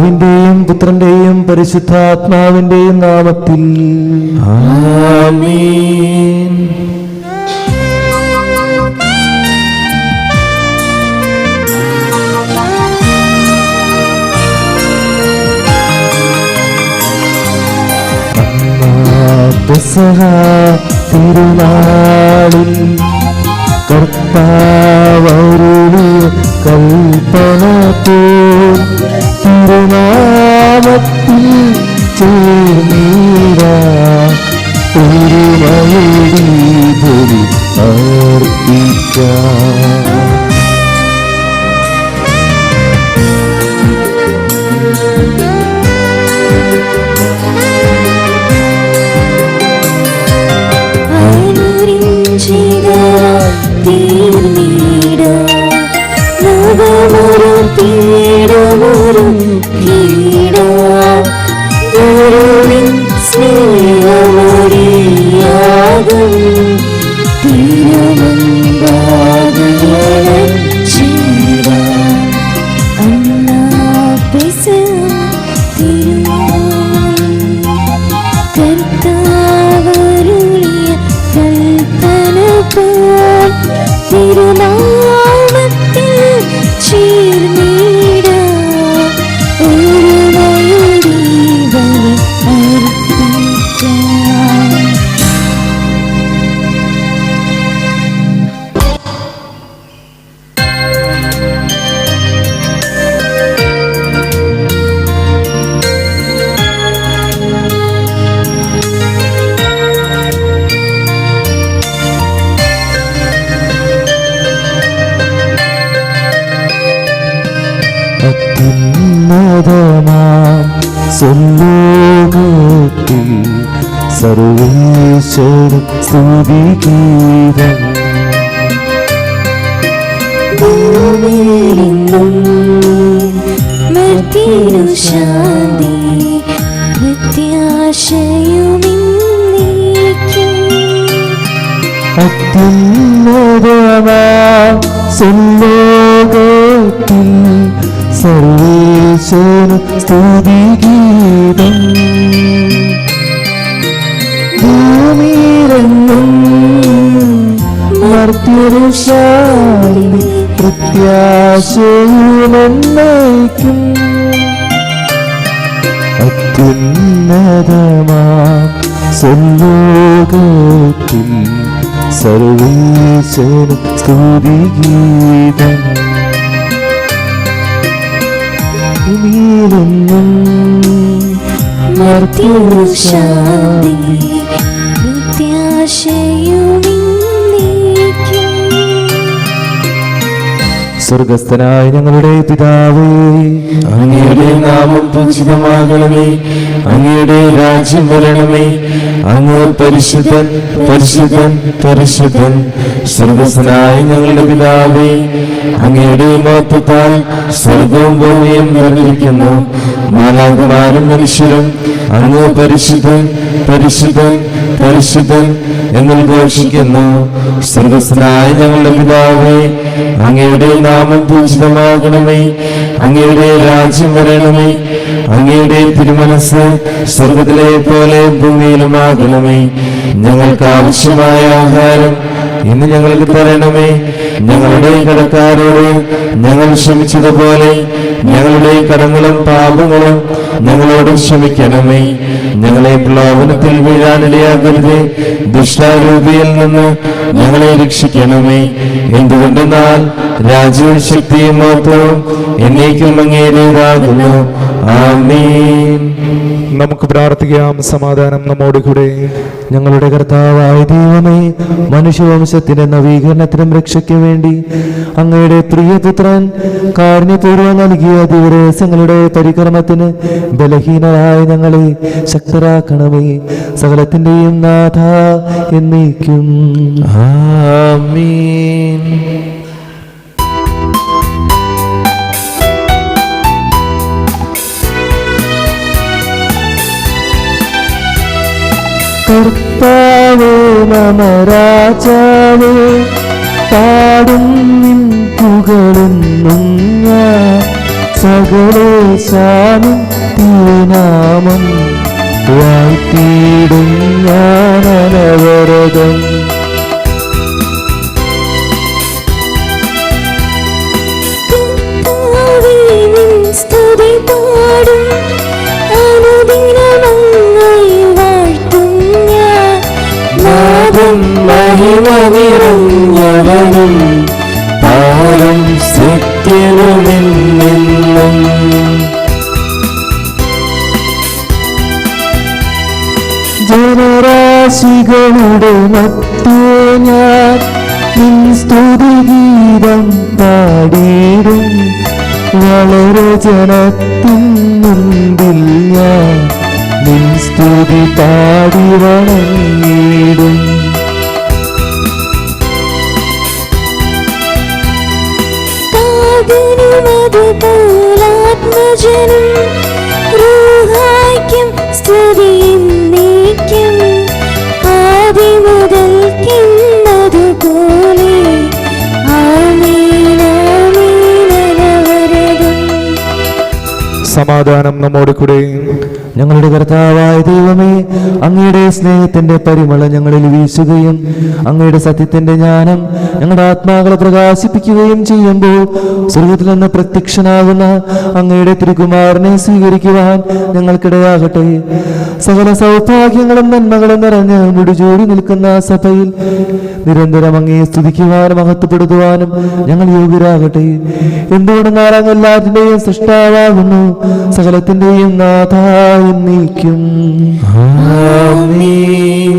പിതാവിന്റെയും പുത്രന്റെയും പരിശുദ്ധാത്മാവിന്റെയും നാമത്തിൽ ആമേൻ. പെസഹ തിരുനാളിൽ കർത്താവരുളിയ കൽപ്പന പോൽ തിരുനാമത്തിൽ ചേർന്നിടാം ഒരുമയുടെ ബലി അർപ്പിക്കാം. അത്യുന്നതമാം സ്വർലോകത്തിൽ സർവേശ്വര സ്തുതിഗീതം ശാന്തി അത്യുന്നതമാം സ്വർലോകത്തിൽ സർവേശ്വര സ്തുതിഗീതം ഭൂമിയിലെങ്ങും മർത്യരു ശാന്തി പ്രത്യാശയുമെന്നേക്കും. അത്യുന്നതമാം സ്വർലോകത്തിൽ സർവേശ്വര സ്തുതിഗീതം ഭൂമിയിലെങ്ങും മർത്യരു ശാന്തി സ്വർഗസ്ഥനായ ഞങ്ങളുടെ പിതാവേ, അങ്ങയുടെ നാമം പൂജിതമാകണമേ. അങ്ങയുടെ രാജ്യം വരണമേ. അങ്ങ് പരിശുദ്ധൻ പരിശുദ്ധൻ പരിശുദ്ധൻ. സ്വർഗസ്ഥനായ ഞങ്ങളുടെ പിതാവേ, അങ്ങയുടെ മഹത്വത്താൽ സ്വർഗവും ഭൂമിയും നിറഞ്ഞിരിക്കുന്നു. മാലാഖമാരും മനുഷ്യരും അങ്ങ് പരിശുദ്ധൻ പരിശുദ്ധൻ പരിശുദ്ധൻ എന്ന് ഘോഷിക്കുന്നു. സ്വർഗസ്ഥനായ ഞങ്ങളുടെ പിതാവേ, അങ്ങയുടെ നാമം പൂജിതമാകണമേ. അങ്ങയുടെ രാജ്യം വരണമേ. അങ്ങയുടെ തിരുമനസ് സ്വർഗത്തിലെ പോലെ ഭൂമിയിലുമാകണമേ. ഞങ്ങൾക്ക് ആവശ്യമായ ആഹാരം ഇന്ന് ഞങ്ങൾക്ക് തരണമേ. ഞങ്ങളുടെ കടക്കാരോട് ഞങ്ങൾ ക്ഷമിച്ചതുപോലെ ഞങ്ങളുടെ കടങ്ങളും പാപങ്ങളും ഞങ്ങളോട് ക്ഷമിക്കണമേ. ഞങ്ങളെ പ്രലോഭനത്തിൽ വീഴാനിടയാകരുതേ. ദുഷ്ടാരൂപിയിൽ നിന്ന് ഞങ്ങളെ രക്ഷിക്കണമേ. എന്തുകൊണ്ടെന്നാൽ രാജ്യവും ശക്തിയും മഹത്വവും എന്നേക്കും അങ്ങേരുടേതാകുന്നു. ആമേൻ. നമുക്ക് പ്രാർത്ഥിക്കാം. സമാധാനം നമ്മോട് കൂടെ. ഞങ്ങളുടെ കർത്താവായ ദൈവമേ, മനുഷ്യവംശത്തിന്റെ നവീകരണത്തിനും രക്ഷയ്ക്കും വേണ്ടി അങ്ങയുടെ പ്രിയപുത്രൻ കാരുണ്യപൂർവ്വം നൽകിയ ദിവരഹസ്യങ്ങളുടെ പരികർമ്മത്തിന് ബലഹീനരായ ഞങ്ങളെ ശക്തരാക്കണമേ. സകലത്തിന്റെയും നാഥ എന്നേക്കും ആമേൻ. കർത്താവേ മമ രാജാവേ, പാടും നിൻ പുകഴെന്നും ഞാൻ സകലേശാനും തിരുനാമം വാഴ്ത്തിയിടും ഞാൻ അനവരതം. സ്തുതി പാടും അനുദിനമങ്ങയെ വാഴ്ത്തും ഞാൻ. നാഥൻ മഹിമ നിറഞ്ഞവനും പാരം സത്യനുമെന്നെന്നും. ജനരാശികളുടെ മധ്യേ ഞാൻ നിൻ സ്തുതിഗീതം പാടിയിടും. വളരെ ജനത്തിൻ മുൻപിൽ ഞാൻ നിൻ സ്തുതി പാടി വണങ്ങിടും. അതുപോലാത്മജനം റൂഹായ്ക്കും സ്തുതിയെന്നേക്കും. ആദിമുതൽക്കെന്നതുപോലെ ആമേൻ ആമേൻ അനവരതം. സമാധാനം നമ്മോട് കൂടെ. ഞങ്ങളുടെ കർത്താവായ ദൈവമേ, അങ്ങയുടെ സ്നേഹത്തിന്റെ പരിമള ഞങ്ങളിൽ വീശുകയും അങ്ങയുടെ സത്യത്തിന്റെ ജ്ഞാനം ഞങ്ങളുടെ ആത്മാക്കളെ പ്രകാശിപ്പിക്കുകയും ചെയ്യുമ്പോൾ സ്വർഗത്തിൽ നിന്ന് പ്രത്യക്ഷനാകുന്ന അങ്ങയുടെ തിരുകുമാരനെ സ്വീകരിക്കുവാൻ ഞങ്ങൾക്കിടയാകട്ടെ. സകല സൗഭാഗ്യങ്ങളും നന്മകളും നിറഞ്ഞ് മുടിചൂടി നിൽക്കുന്ന സഭയിൽ നിരന്തരം അങ്ങയെ സ്തുതിക്കുവാനും മഹത്വപ്പെടുത്തുവാനും ഞങ്ങൾ യോഗ്യരാകട്ടെ. എന്തുകൊണ്ടെന്നാൽ അങ്ങ് എല്ലാത്തിന്റെയും സൃഷ്ടാവാകുന്നു, സകലത്തിന്റെയും നാഥ എന്നേക്കും. ആമേൻ.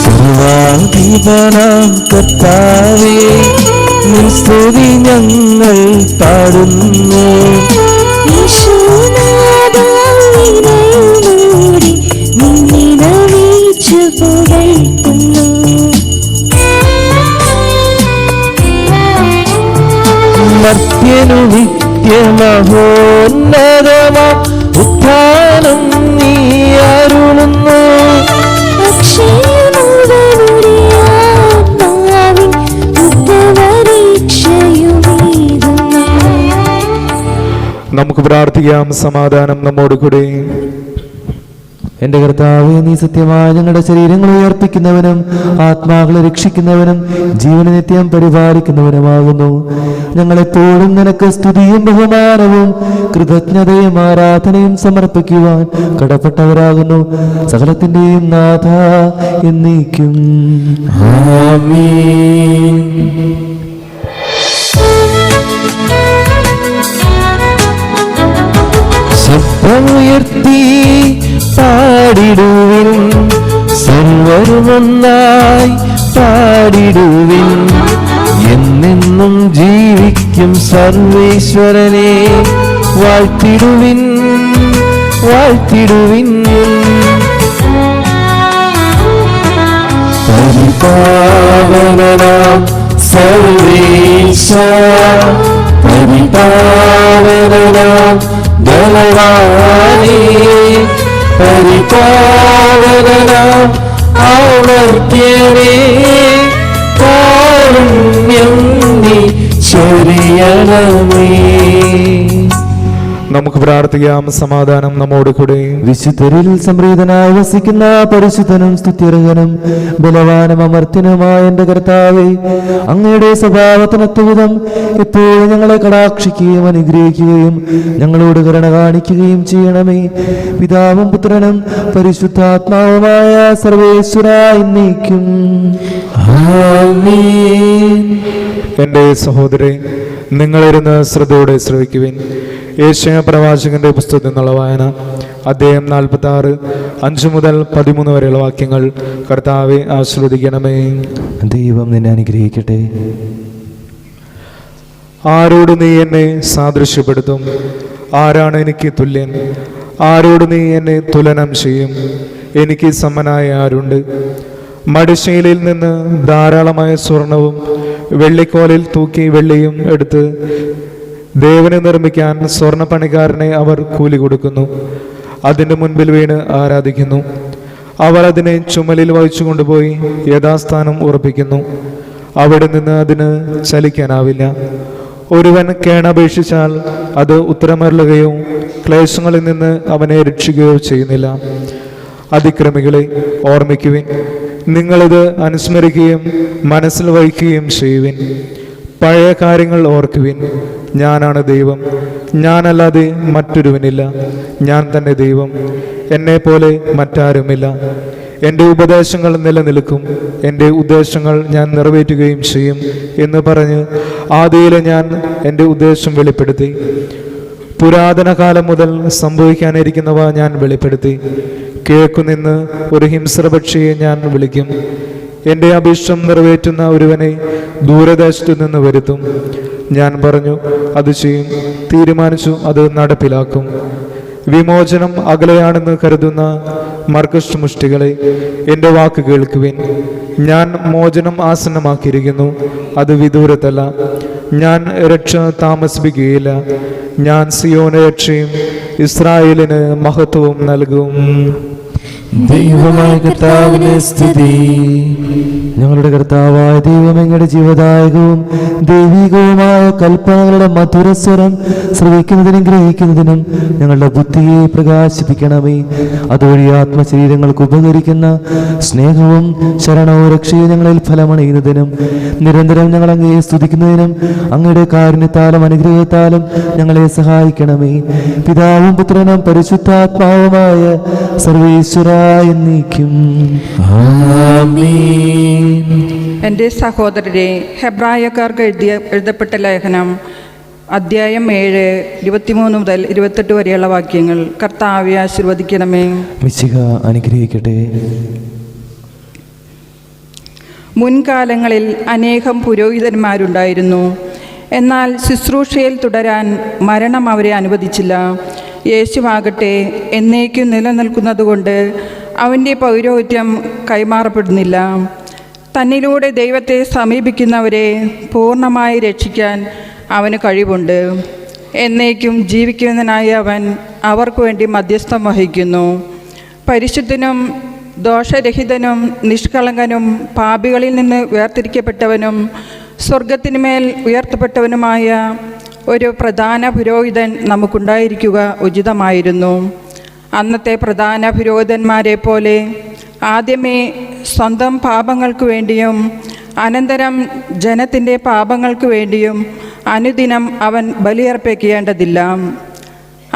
സർവാധിപനാം കർത്താവേ, നിൻ സ്തുതി ഞങ്ങൾ പാടുന്നു. യേശുനാഥാ, വിനയമോടെ നിന്നെ നമിച്ചു പുകഴ്ത്തുന്നു. മർത്യനു നിത്യമഹോന്നതമാം ഉത്ഥാനം നീ അരുളുന്നു. അക്ഷയമവരുടെ ആത്മാവിൻ ഉത്തമരീക്ഷയുമേകുന്നു. നമുക്ക് പ്രാർത്ഥിക്കാം. സമാധാനം നമ്മോട് കൂടെ. എന്റെ കർത്താവേ, നീ സത്യമായി ഞങ്ങളുടെ ശരീരങ്ങളെ ഉയർപ്പിക്കുന്നവനും ആത്മാക്കളെ രക്ഷിക്കുന്നവനും ജീവനെ നിത്യം പരിപാലിക്കുന്നവനുമാകുന്നു. ഞങ്ങളെപ്പോഴും നിനക്ക് സ്തുതിയും ബഹുമാനവും കൃതജ്ഞതയും ആരാധനയും സമർപ്പിക്കുവാൻ കടപ്പെട്ടവരാകുന്നു. സകലത്തിന്റെയും നാഥ എന്നേക്കും. ആമേൻ. ശബ്ദമുയർത്തി പാടിടുവിൻ, സർവരുമൊന്നായി പാടിടുവിൻ. എന്നെന്നും ജീവിക്കും സർവേശ്വരനെ വാഴ്ത്തിടുവിൻ, വാഴ്ത്തിടുവിൻ. പരിപാവനനാം സർവേശ, പരിപാവനനാം ബലവാനേ, പരിപാവനനാം അമർത്യനേ, കാരുണ്യം നീ ചൊരിയണമേ. നമുക്ക് പ്രാർത്ഥിക്കാം. സമാധാനം നമ്മോട് കൂടെ. വിശുദ്ധരിൽ സംപ്രീതനായി വസിക്കുന്ന പരിശുദ്ധനും സ്തുത്യർഹനും ബലവാനും അമർത്യനുമായ എന്റെ കർത്താവേ, അങ്ങയുടെ സ്വഭാവത്തിനൊത്തവിധം എപ്പോഴും ഞങ്ങളെ കടാക്ഷിക്കുകയും അനുഗ്രഹിക്കുകയും ഞങ്ങളോട് കരുണ കാണിക്കുകയും ചെയ്യണമേ. പിതാവും പുത്രനും പരിശുദ്ധാത്മാവുമായ സർവേശ്വര എന്നേക്കും. ആമേൻ. എൻ്റെ സഹോദരേ, നിങ്ങളിരുന്ന് ശ്രദ്ധയോടെ ശ്രവിക്കുവിൻ. യേശയ്യാ പ്രവാചകന്റെ പുസ്തകത്തിൽ നിന്നുള്ള വായന, അധ്യായം 46 5 മുതൽ 13 വരെയുള്ള വാക്യങ്ങൾ. കർത്താവെ ആശീർവദിക്കണമേ. ദൈവം നിന്നെ അനുഗ്രഹിക്കട്ടെ. ആരോട് നീ എന്നെ സാദൃശ്യപ്പെടുത്തും? ആരാണ് എനിക്ക് തുല്യൻ? ആരോട് നീ എന്നെ തുലനം ചെയ്യും? എനിക്ക് സമനായ ആരുണ്ട്? മടിശൈലയിൽ നിന്ന് ധാരാളമായ സ്വർണവും വെള്ളിക്കോലിൽ തൂക്കി വെള്ളിയും എടുത്ത് ദേവനെ നിർമ്മിക്കാൻ സ്വർണ്ണപ്പണിക്കാരനെ അവർ കൂലി കൊടുക്കുന്നു. അതിൻ്റെ മുൻപിൽ വീണ് ആരാധിക്കുന്നു. അവർ അതിനെ ചുമലിൽ വഹിച്ചു കൊണ്ടുപോയി യഥാസ്ഥാനം ഉറപ്പിക്കുന്നു. അവിടെ നിന്ന് അതിന് ചലിക്കാനാവില്ല. ഒരുവൻ കേണപേക്ഷിച്ചാൽ അത് ഉത്തരമരുളുകയോ ക്ലേശങ്ങളിൽ നിന്ന് അവനെ രക്ഷിക്കുകയോ ചെയ്യുന്നില്ല. അതിക്രമികളെ ഓർമ്മിക്കുവിൻ, നിങ്ങളിത് അനുസ്മരിക്കുകയും മനസ്സിൽ വഹിക്കുകയും ചെയ്യുവിൻ. പഴയ കാര്യങ്ങൾ ഓർക്കുവിൻ. ഞാനാണ് ദൈവം, ഞാനല്ലാതെ മറ്റൊരുവനില്ല. ഞാൻ തന്നെ ദൈവം, എന്നെപ്പോലെ മറ്റാരുമില്ല. എൻ്റെ ഉപദേശങ്ങൾ നിലനിൽക്കും, എൻ്റെ ഉദ്ദേശങ്ങൾ ഞാൻ നിറവേറ്റുകയും ചെയ്യും എന്ന് പറഞ്ഞ് ആദിയിൽ ഞാൻ എൻ്റെ ഉദ്ദേശം വെളിപ്പെടുത്തി. പുരാതന കാലം മുതൽ സംഭവിക്കാനിരിക്കുന്നവ ഞാൻ വെളിപ്പെടുത്തി. കിഴക്കുനിന്ന് ഒരു ഹിംസ്രപക്ഷിയെ ഞാൻ വിളിക്കും. എൻ്റെ അഭീഷ്ടം നിറവേറ്റുന്ന ഒരുവനെ ദൂരദേശത്തു നിന്ന് വരുത്തും. ഞാൻ പറഞ്ഞു, അത് ചെയ്യും; തീരുമാനിച്ചു, അത് നടപ്പിലാക്കും. വിമോചനം അകലെയാണെന്ന് കരുതുന്ന മർക്കസ് മുഷ്ടികളെ, എൻ്റെ വാക്ക് കേൾക്കുവിൻ. ഞാൻ മോചനം ആസന്നമാക്കിയിരിക്കുന്നു, അത് വിദൂരത്തല്ല. ഞാൻ രക്ഷ താമസിപ്പിക്കുകയില്ല. ഞാൻ സിയോന് രക്ഷയും ഇസ്രായേലിന് മഹത്വവും നൽകും. ദൈവമായ കർത്താവിനെ സ്തുതി. ഞങ്ങളുടെ കർത്താവായ ദൈവം, ഞങ്ങളുടെ ജീവദായകവും ദൈവികവുമായ കൽപ്പനകളുടെ മധുരസ്വരം ശ്രവിക്കുന്നതിനും ഗ്രഹിക്കുന്നതിനും ഞങ്ങളുടെ ബുദ്ധിയെ പ്രകാശിപ്പിക്കണമേ. അതുവഴി ആത്മശരീരങ്ങൾക്ക് ഉപകരിക്കുന്ന സ്നേഹവും ശരണവും രക്ഷയും ഞങ്ങളിൽ ഫലമണിയുന്നതിനും നിരന്തരം ഞങ്ങൾ അങ്ങയെ സ്തുതിക്കുന്നതിനും അങ്ങയുടെ കാരുണ്യത്താലും അനുഗ്രഹത്താലും ഞങ്ങളെ സഹായിക്കണമേ. പിതാവും പുത്രനും പരിശുദ്ധാത്മാവുമായ സർവേശ്വര എന്നേക്കും ആമേൻ. എൻ്റെ സഹോദരരെ, ഹെബ്രായക്കാർക്ക് എഴുതപ്പെട്ട ലേഖനം അധ്യായം 7 23 മുതൽ 28 വരെയുള്ള വാക്യങ്ങൾ കർത്താവെ ആശീർവദിക്കണമേ. മിശിഹ അനുഗ്രഹിക്കട്ടെ. മുൻകാലങ്ങളിൽ അനേകം പുരോഹിതന്മാരുണ്ടായിരുന്നു. എന്നാൽ ശുശ്രൂഷയിൽ തുടരാൻ മരണം അവരെ അനുവദിച്ചില്ല. യേശുവാകട്ടെ എന്നേക്കും നിലനിൽക്കുന്നതുകൊണ്ട് അവൻ്റെ പൗരോഹിത്യം കൈമാറപ്പെടുന്നില്ല. തന്നിലൂടെ ദൈവത്തെ സമീപിക്കുന്നവരെ പൂർണ്ണമായി രക്ഷിക്കാൻ അവന് കഴിവുണ്ട്. എന്നേക്കും ജീവിക്കുന്നതിനായി അവൻ അവർക്ക് വേണ്ടി മധ്യസ്ഥം വഹിക്കുന്നു. പരിശുദ്ധനും ദോഷരഹിതനും നിഷ്കളങ്കനും പാപികളിൽ നിന്ന് വേർതിരിക്കപ്പെട്ടവനും സ്വർഗത്തിന്മേൽ ഉയർത്തപ്പെട്ടവനുമായ ഒരു പ്രധാന പുരോഹിതൻ നമുക്കുണ്ടായിരിക്കുക ഉചിതമായിരുന്നു. അന്നത്തെ പ്രധാന പുരോഹിതന്മാരെ പോലെ ആദ്യമേ സ്വന്തം പാപങ്ങൾക്ക് വേണ്ടിയും അനന്തരം ജനത്തിൻ്റെ പാപങ്ങൾക്ക് വേണ്ടിയും അനുദിനം അവൻ ബലിയർപ്പിക്കേണ്ടതില്ല.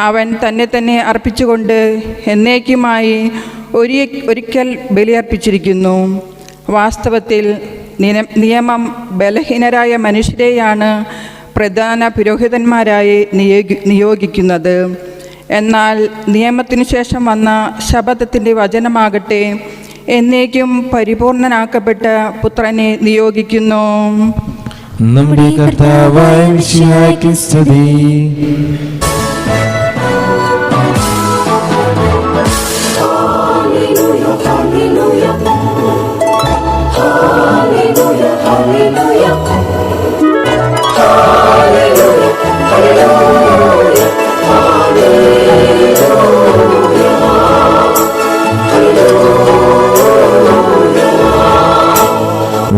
അവൻ തന്നെ അർപ്പിച്ചുകൊണ്ട് എന്നേക്കുമായി ഒരിക്കൽ ബലിയർപ്പിച്ചിരിക്കുന്നു. വാസ്തവത്തിൽ നിയമം ബലഹീനരായ മനുഷ്യരെയാണ് പ്രധാന പുരോഹിതന്മാരായി നിയോഗിക്കുന്നത്. എന്നാൽ നിയമത്തിനു ശേഷം വന്ന ശബദത്തിൻ്റെ വചനമാകട്ടെ എന്നേക്കും പരിപൂർണനാക്കപ്പെട്ട പുത്രനെ നിയോഗിക്കുന്നു. നമ്മുടെ കർത്താവായ മിശിഹായ്ക്ക് സ്തുതി.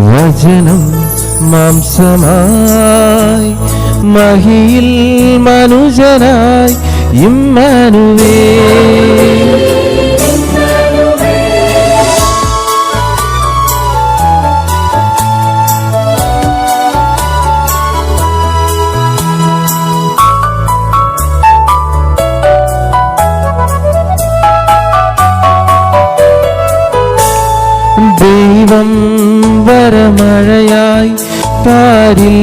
വചനം മാംസമായി മഹിയിൽ മനുജനായി ഇമ്മാനുവേൽ. ദൈവം വരമഴയായി പാരിൽ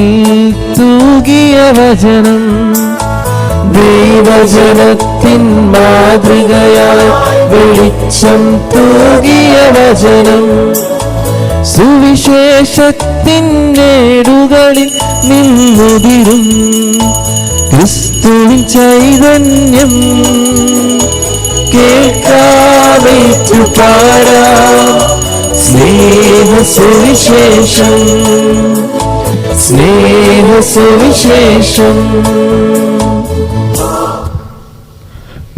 തൂകിയ വചനം, ദൈവജനത്തിൻ മാതൃകയായി വെളിച്ചം തൂകിയ വചനം, സുവിശേഷത്തിൻ നേടുകളിൽ നിന്നുതിരും ക്രിസ്തുവിൻ ചൈതന്യം. കേൾക്കാമേറ്റു പാടാം സ്നേഹസുവിശേഷം, സ്നേഹസുവിശേഷം.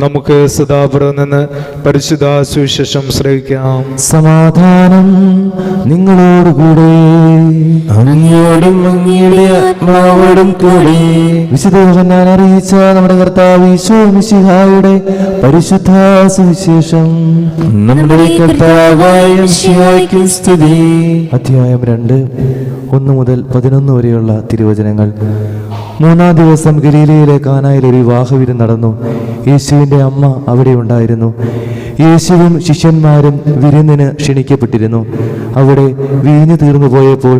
നമുക്ക് സദാപുറം നിന്ന് പരിശുദ്ധ സുവിശേഷം ശ്രവിക്കാം. സമാധാനം നിങ്ങളോടുകൂടെ. അങ്ങയോടും അങ്ങയുടെ ആത്മാവോടും കൂടെ. വിശുദ്ധ യോഹന്നാൻ അറിയിച്ച നമ്മുടെ കർത്താവ് ഈശോ മിശിഹായുടെ പരിശുദ്ധ സുവിശേഷം. നമ്മുടെ കർത്താവായ മിശിഹായ്ക്ക് സ്തുതി. അധ്യായം 2, 1 മുതൽ 11 വരെയുള്ള തിരുവചനങ്ങൾ. 3-ാം ദിവസം ഗലീലയിലെ കാനായിൽ ഒരു വിവാഹവിരുന്ന് നടന്നു. യേശുവിൻ്റെ അമ്മ അവിടെ ഉണ്ടായിരുന്നു. യേശുവും ശിഷ്യന്മാരും വിരുന്നിന് ക്ഷണിക്കപ്പെട്ടിരുന്നു. അവിടെ വീഞ്ഞ് തീർന്നു പോയപ്പോൾ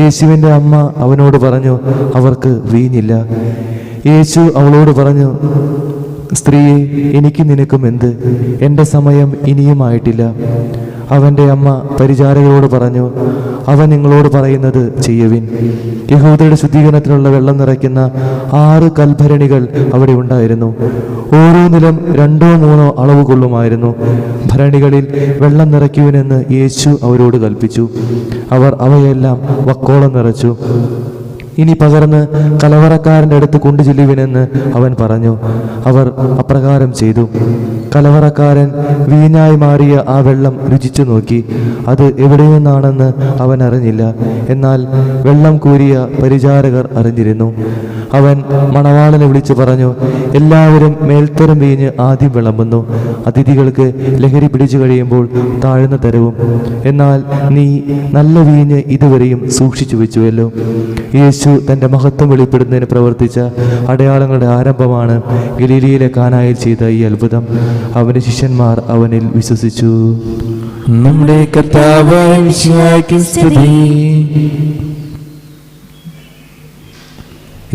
യേശുവിൻ്റെ അമ്മ അവനോട് പറഞ്ഞു, അവർക്ക് വീഞ്ഞില്ല. യേശു അവളോട് പറഞ്ഞു, സ്ത്രീയെ, എനിക്കും നിനക്കും എന്ത്? എൻ്റെ സമയം ഇനിയുമായിട്ടില്ല. അവൻ്റെ അമ്മ പരിചാരകരോട് പറഞ്ഞു, അവൻ നിങ്ങളോട് പറയുന്നത് ചെയ്യുവിൻ. യഹൂദരുടെ ശുദ്ധീകരണത്തിനുള്ള വെള്ളം നിറയ്ക്കുന്ന 6 കൽഭരണികൾ അവിടെ ഉണ്ടായിരുന്നു. ഓരോന്നിലും 2-3 അളവ് കൊള്ളുമായിരുന്നു. ഭരണികളിൽ വെള്ളം നിറയ്ക്കുവിനെന്ന് യേശു അവരോട് കൽപ്പിച്ചു. അവർ അവയെല്ലാം വക്കോളം നിറച്ചു. ഇനി പകർന്ന് കലവറക്കാരൻ്റെ അടുത്ത് കൊണ്ടുചെല്ലുവിനെന്ന് അവൻ പറഞ്ഞു. അവർ അപ്രകാരം ചെയ്തു. കലവറക്കാരൻ വീഞ്ഞായി മാറിയ ആ വെള്ളം രുചിച്ചു നോക്കി. അത് എവിടെ നിന്നാണെന്ന് അവൻ അറിഞ്ഞില്ല. എന്നാൽ വെള്ളം കോരിയ പരിചാരകർ അറിഞ്ഞിരുന്നു. അവൻ മണവാളനെ വിളിച്ചു പറഞ്ഞു, എല്ലാവരും മേൽത്തരം വീഞ്ഞ് ആദ്യം വിളമ്പുന്നു, അതിഥികൾക്ക് ലഹരി പിടിച്ചു കഴിയുമ്പോൾ താഴ്ന്ന തരവും. എന്നാൽ നീ നല്ല വീഞ്ഞ് ഇതുവരെയും സൂക്ഷിച്ചു വെച്ചുവല്ലോ. യേശു തൻ്റെ മഹത്വം വെളിപ്പെടുന്നതിന് പ്രവർത്തിച്ച അടയാളങ്ങളുടെ ആരംഭമാണ് ഗലീലയിലെ കാനായിൽ ചെയ്ത ഈ അത്ഭുതം. അവൻ്റെ ശിഷ്യന്മാർ അവനിൽ വിശ്വസിച്ചു. നമ്മുടെ കർത്താവായ മിശിഹായ്ക്ക് സ്തുതി.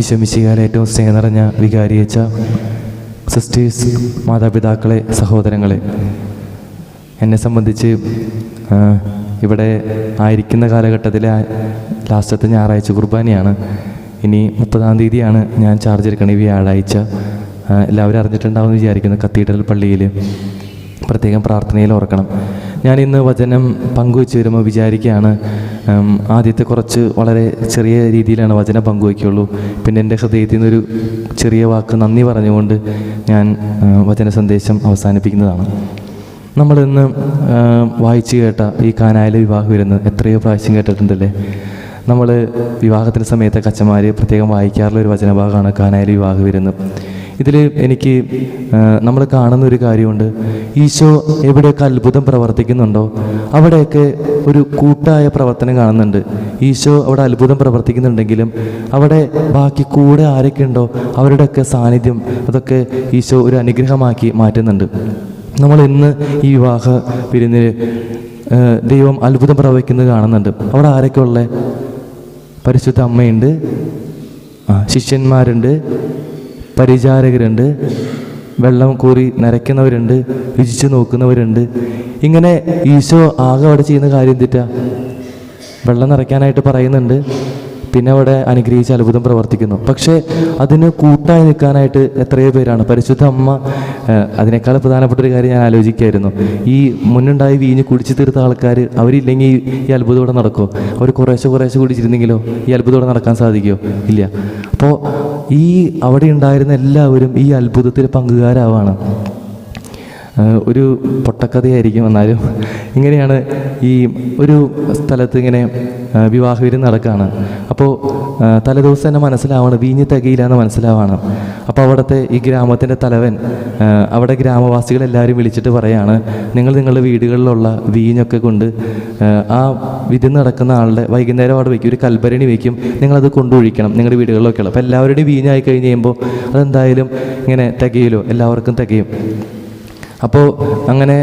ഈശോ മിശിഹായിലെ ഏറ്റവും സ്നേഹം നിറഞ്ഞ വികാരിയച്ച സിസ്റ്റേഴ്സ്, മാതാപിതാക്കളെ, സഹോദരങ്ങളെ, എന്നെ സംബന്ധിച്ച് ഇവിടെ ആയിരിക്കുന്ന കാലഘട്ടത്തിലെ ലാസ്റ്റത്തെ ഞായറാഴ്ച കുർബാനയാണ്. ഇനി 30-ാം തീയതിയാണ് ഞാൻ ചാർജ് എടുക്കണം. ഈ വ്യാഴാഴ്ച എല്ലാവരും അറിഞ്ഞിട്ടുണ്ടാവുമെന്ന് വിചാരിക്കുന്നു. കത്തീഡ്രൽ പള്ളിയിൽ പ്രത്യേകം പ്രാർത്ഥനയിൽ ഓർക്കണം. ഞാൻ ഇന്ന് വചനം പങ്കുവെച്ച് വരുമ്പോൾ വിചാരിക്കുകയാണ്, ആദ്യത്തെ കുറച്ച് വളരെ ചെറിയ രീതിയിലാണ് വചനം പങ്കുവയ്ക്കുള്ളൂ. പിന്നെ എൻ്റെ ഹൃദയത്തിൽ നിന്നൊരു ചെറിയ വാക്ക് നന്ദി പറഞ്ഞുകൊണ്ട് ഞാൻ വചന സന്ദേശം അവസാനിപ്പിക്കുന്നതാണ്. നമ്മളിന്ന് വായിച്ചു കേട്ട ഈ കാനായിലെ വിവാഹം വരുന്നത് എത്രയോ പ്രാവശ്യം കേട്ടിട്ടുണ്ടല്ലേ. നമ്മൾ വിവാഹത്തിൻ്റെ സമയത്ത് അച്ഛന്മാർ പ്രത്യേകം വായിക്കാറുള്ള ഒരു വചനഭാഗമാണ് കാനായിലെ വിവാഹം വരുന്നത്. ഇതിൽ എനിക്ക് നമ്മൾ കാണുന്ന ഒരു കാര്യമുണ്ട്. ഈശോ എവിടെയൊക്കെ അത്ഭുതം പ്രവർത്തിക്കുന്നുണ്ടോ അവിടെയൊക്കെ ഒരു കൂട്ടായ പ്രവർത്തനം കാണുന്നുണ്ട്. ഈശോ അവിടെ അത്ഭുതം പ്രവർത്തിക്കുന്നുണ്ടെങ്കിലും അവിടെ ബാക്കി കൂടെ ആരൊക്കെ ഉണ്ടോ അവരുടെയൊക്കെ സാന്നിധ്യം അതൊക്കെ ഈശോ ഒരു അനുഗ്രഹമാക്കി മാറ്റുന്നുണ്ട്. നമ്മൾ ഇന്ന് ഈ വിവാഹ വിരുന്നിൽ ദൈവം അത്ഭുതം പ്രവർത്തിക്കുന്നത് കാണുന്നുണ്ട്. അവിടെ ആരൊക്കെ ഉള്ളത്? പരിശുദ്ധ അമ്മയുണ്ട്, ശിഷ്യന്മാരുണ്ട്, പരിചാരകരുണ്ട്, വെള്ളം കോരി നരയ്ക്കുന്നവരുണ്ട്, രുചിച്ച് നോക്കുന്നവരുണ്ട്. ഇങ്ങനെ ഈശോ ആകെ അവിടെ ചെയ്യുന്ന കാര്യം എന്തിട്ടാ? വെള്ളം നിറയ്ക്കാനായിട്ട് പറയുന്നുണ്ട്, പിന്നെ അവിടെ അനുഗ്രഹിച്ച് അത്ഭുതം പ്രവർത്തിക്കുന്നു. പക്ഷേ അതിന് കൂട്ടായി നിൽക്കാനായിട്ട് എത്രയോ പേരാണ്. പരിശുദ്ധ അമ്മ, അതിനേക്കാൾ പ്രധാനപ്പെട്ട ഒരു കാര്യം ഞാൻ ആലോചിക്കായിരുന്നു. ഈ മുന്നുണ്ടായി വീഞ്ഞ് കുടിച്ചു തീർത്ത ആൾക്കാർ അവരില്ലെങ്കിൽ ഈ അത്ഭുതം ഇവിടെ നടക്കുമോ? അവർ കുറേശ്ശെ കുടിച്ചിരുന്നെങ്കിലോ ഈ അത്ഭുതം ഇവിടെ നടക്കാൻ സാധിക്കുമോ? ഇല്ല. അപ്പോൾ ഈ അവിടെ ഉണ്ടായിരുന്ന എല്ലാവരും ഈ അത്ഭുതത്തിൽ പങ്കുകാരാവാണ്. ഒരു പൊട്ടക്കഥയായിരിക്കും, എന്നാലും ഇങ്ങനെയാണ്. ഈ ഒരു സ്ഥലത്ത് ഇങ്ങനെ വിവാഹവിരുന്ന് നടക്കുകയാണ്. അപ്പോൾ തലേദിവസം തന്നെ മനസ്സിലാവാണ് വീഞ്ഞ് തികയില്ല എന്ന് മനസ്സിലാവാണ്. അപ്പോൾ അവിടുത്തെ ഈ ഗ്രാമത്തിൻ്റെ തലവൻ അവിടെ ഗ്രാമവാസികളെല്ലാവരും വിളിച്ചിട്ട് പറയാണ്, നിങ്ങൾ നിങ്ങളുടെ വീടുകളിലുള്ള വീഞ്ഞൊക്കെ കൊണ്ട് ആ വിരുന്ന് നടക്കുന്ന ആളുടെ വൈകുന്നേരം അവിടെ വയ്ക്കും, ഒരു കൽഭരണി വയ്ക്കും, നിങ്ങളത് കൊണ്ടൊഴിക്കണം നിങ്ങളുടെ വീടുകളിലൊക്കെ ഉള്ളത്. അപ്പോൾ എല്ലാവരുടെയും വീഞ്ഞായി കഴിഞ്ഞ് കഴിയുമ്പോൾ അതെന്തായാലും ഇങ്ങനെ തികയില്ലോ, എല്ലാവർക്കും തികയും. അപ്പോൾ അങ്ങനെ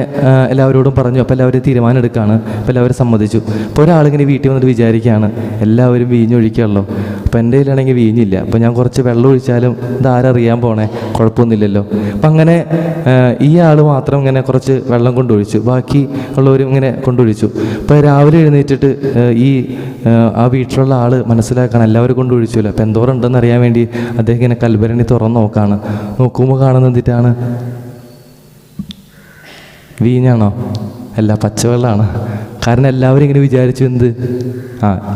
എല്ലാവരോടും പറഞ്ഞു. അപ്പോൾ എല്ലാവരും തീരുമാനം എടുക്കുകയാണ്. അപ്പോൾ എല്ലാവരും സമ്മതിച്ചു. അപ്പോൾ ഒരാളിങ്ങനെ വീട്ടിൽ വന്നിട്ട് വിചാരിക്കുകയാണ്, എല്ലാവരും വീഞ്ഞൊഴിക്കുകയുള്ളൂ, അപ്പോൾ എൻ്റെ കയ്യിലാണെങ്കിൽ വീഞ്ഞില്ല, അപ്പോൾ ഞാൻ കുറച്ച് വെള്ളം ഒഴിച്ചാലും ഇതാരറിയാൻ പോണേ, കുഴപ്പമൊന്നുമില്ലല്ലോ. അപ്പം അങ്ങനെ ഈ ആൾ മാത്രം ഇങ്ങനെ കുറച്ച് വെള്ളം കൊണ്ടൊഴിച്ചു, ബാക്കി ഉള്ളവരും ഇങ്ങനെ കൊണ്ടൊഴിച്ചു. അപ്പോൾ രാവിലെ എഴുന്നേറ്റിട്ട് ഈ ആ വീട്ടിലുള്ള ആൾ മനസ്സിലാക്കണം എല്ലാവരും കൊണ്ടൊഴിച്ചുല്ലോ, അപ്പോൾ എന്തോരം ഉണ്ടെന്ന് അറിയാൻ വേണ്ടി അദ്ദേഹം ഇങ്ങനെ കൽഭരണി തുറന്ന് നോക്കുമ്പോൾ കാണുന്നത് എന്തിട്ടാണ്? വീഞ്ഞാണോ? അല്ല, പച്ചവെള്ളമാണ്. കാരണം എല്ലാവരും ഇങ്ങനെ വിചാരിച്ചു, എന്ത്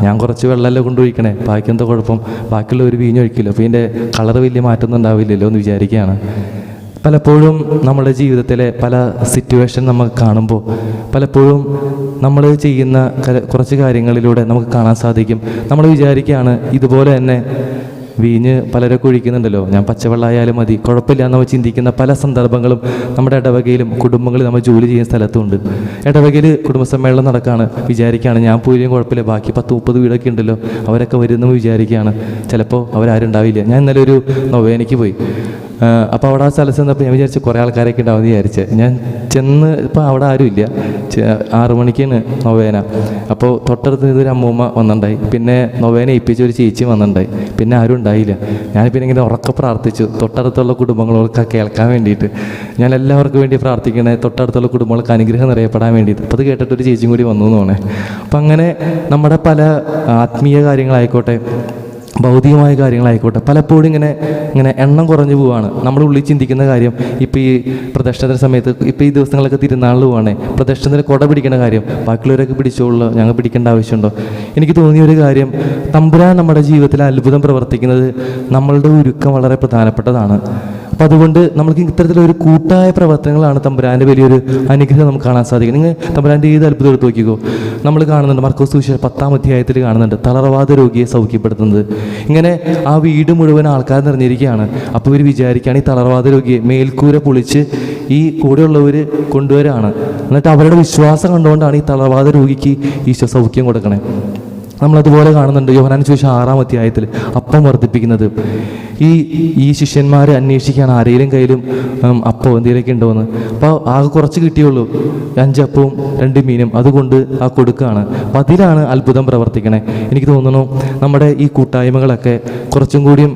ഞാൻ കുറച്ച് വെള്ളമല്ലേ കൊണ്ടുപോയിക്കണേ, ബാക്കി എന്താ കുഴപ്പം, ബാക്കിയുള്ള ഒരു വീഞ്ഞൊഴിക്കില്ല, അപ്പോൾ ഇതിൻ്റെ കളറ് വലിയ മാറ്റമൊന്നും ഉണ്ടാവില്ലല്ലോ എന്ന് വിചാരിക്കുകയാണ്. പലപ്പോഴും നമ്മുടെ ജീവിതത്തിലെ പല സിറ്റുവേഷൻ നമുക്ക് കാണുമ്പോൾ പലപ്പോഴും നമ്മൾ ചെയ്യുന്ന കുറച്ച് കാര്യങ്ങളിലൂടെ നമുക്ക് കാണാൻ സാധിക്കും. നമ്മൾ വിചാരിക്കുകയാണ് ഇതുപോലെ തന്നെ വീഞ്ഞ് പലരൊക്കെ ഒഴിക്കുന്നുണ്ടല്ലോ, ഞാൻ പച്ചവെള്ളമായാലും മതി, കുഴപ്പമില്ല എന്ന് ചിന്തിക്കുന്ന പല സന്ദർഭങ്ങളും നമ്മുടെ ഇടവകയിലും കുടുംബങ്ങളിൽ നമ്മൾ ജോലി ചെയ്യുന്ന സ്ഥലത്തുണ്ട്. ഇടവകയിൽ കുടുംബസമ്മേളനം നടക്കുകയാണ്, വിചാരിക്കുകയാണ് ഞാൻ പോയില്ലെങ്കിൽ കുഴപ്പമില്ല, ബാക്കി 10-30 വീടൊക്കെ ഉണ്ടല്ലോ, അവരൊക്കെ വരുന്നു വിചാരിക്കുകയാണ്. ചിലപ്പോൾ അവരാരുണ്ടാവില്ല. ഞാൻ ഇന്നലെ ഒരു നൊവേനയ്ക്ക് പോയി. അപ്പോൾ അവിടെ ആ സ്ഥലത്ത് ചെന്നപ്പോൾ ഞാൻ വിചാരിച്ചു കുറേ ആൾക്കാരൊക്കെ ഉണ്ടാവുമെന്ന് വിചാരിച്ച് ഞാൻ ചെന്ന് ഇപ്പോൾ അവിടെ ആരുമില്ല. 6 മണിക്കാണ് നൊവേന. അപ്പോൾ തൊട്ടടുത്ത് ഇതൊരു അമ്മൂമ്മ വന്നിട്ടുണ്ടായി, പിന്നെ നൊവേന ഏൽപ്പിച്ച ഒരു ചേച്ചി വന്നിട്ടുണ്ടായി, പിന്നെ ആരും ഉണ്ടായില്ല. ഞാൻ പിന്നെ ഇങ്ങനെ ഉറക്കെ പ്രാർത്ഥിച്ചു തൊട്ടടുത്തുള്ള കുടുംബങ്ങളൊക്കെ കേൾക്കാൻ വേണ്ടിയിട്ട്. ഞാൻ എല്ലാവർക്കും വേണ്ടി പ്രാർത്ഥിക്കണേ, തൊട്ടടുത്തുള്ള കുടുംബങ്ങൾക്ക് അനുഗ്രഹം നിറയപ്പെടാൻ വേണ്ടിയിട്ട്. അപ്പോൾ അത് കേട്ടിട്ട് ഒരു ചേച്ചിയും കൂടി വന്നു എന്ന് തോന്നേ. അപ്പം അങ്ങനെ നമ്മുടെ പല ആത്മീയ കാര്യങ്ങളായിക്കോട്ടെ, ഭൗതികമായ കാര്യങ്ങളായിക്കോട്ടെ, പലപ്പോഴും ഇങ്ങനെ എണ്ണം കുറഞ്ഞു പോവുകയാണ്. നമ്മുടെ ഉള്ളിൽ ചിന്തിക്കുന്ന കാര്യം, ഇപ്പോൾ ഈ പ്രദക്ഷിണത്തിന് സമയത്ത്, ഇപ്പോൾ ഈ ദിവസങ്ങളൊക്കെ തിരുനാളിൽ പോവാണേ, പ്രദക്ഷിണത്തിന് കുട പിടിക്കുന്ന കാര്യം ബാക്കിയുള്ളവരൊക്കെ പിടിച്ചോളൂ, ഞങ്ങൾ പിടിക്കേണ്ട ആവശ്യമുണ്ടോ? എനിക്ക് തോന്നിയ ഒരു കാര്യം, തമ്പുരാൻ നമ്മുടെ ജീവിതത്തിൽ അത്ഭുതം പ്രവർത്തിക്കുന്നത് നമ്മളുടെ ഒരുക്കം വളരെ പ്രധാനപ്പെട്ടതാണ്. അപ്പോൾ അതുകൊണ്ട് നമുക്ക് ഇത്തരത്തിലൊരു കൂട്ടായ പ്രവർത്തനങ്ങളാണ് തമ്പുരാൻ്റെ വലിയൊരു അനുഗ്രഹം നമുക്ക് കാണാൻ സാധിക്കും. നിങ്ങൾ തമ്പുരാൻ്റെ ഏത് അത്ഭുതം എടുത്ത് നോക്കിക്കോ. നമ്മൾ കാണുന്നുണ്ട് മർക്കോസ് സുവിശേഷം 10-ാം അധ്യായത്തിൽ കാണുന്നുണ്ട് തളർവാദ രോഗിയെ സൗഖ്യപ്പെടുത്തുന്നത്. ഇങ്ങനെ ആ വീട് മുഴുവൻ ആൾക്കാർ നിറഞ്ഞിരിക്കുകയാണ്. അപ്പോൾ ഇവർ വിചാരിക്കുകയാണ് ഈ തളർവാദ രോഗിയെ മേൽക്കൂര പൊളിച്ച് ഈ കൂടെയുള്ളവർ കൊണ്ടുവരാണ്. എന്നിട്ട് അവരുടെ വിശ്വാസം കണ്ടുകൊണ്ടാണ് ഈ തളർവാദ രോഗിക്ക് ഈശോ സൗഖ്യം കൊടുക്കണേ. നമ്മളതുപോലെ കാണുന്നുണ്ട് യോഹന്നാൻ സുവിശേഷം 6-ാം അധ്യായത്തിൽ അപ്പം വർദ്ധിപ്പിക്കുന്നത്. ഈ ശിഷ്യന്മാർ അന്വേഷിക്കുകയാണ് ആരെങ്കിലും കയ്യിലും അപ്പം എന്തെങ്കിലുമൊക്കെ ഉണ്ടോയെന്ന്. അപ്പോൾ ആകെ കുറച്ച് കിട്ടിയുള്ളൂ, 5 അപ്പവും 2 മീനും, അതുകൊണ്ട് ആ കൊടുക്കുകയാണ്. അപ്പം അതിലാണ് അത്ഭുതം പ്രവർത്തിക്കണേ. എനിക്ക് തോന്നുന്നു നമ്മുടെ ഈ കൂട്ടായ്മകളൊക്കെ കുറച്ചും കൂടിയും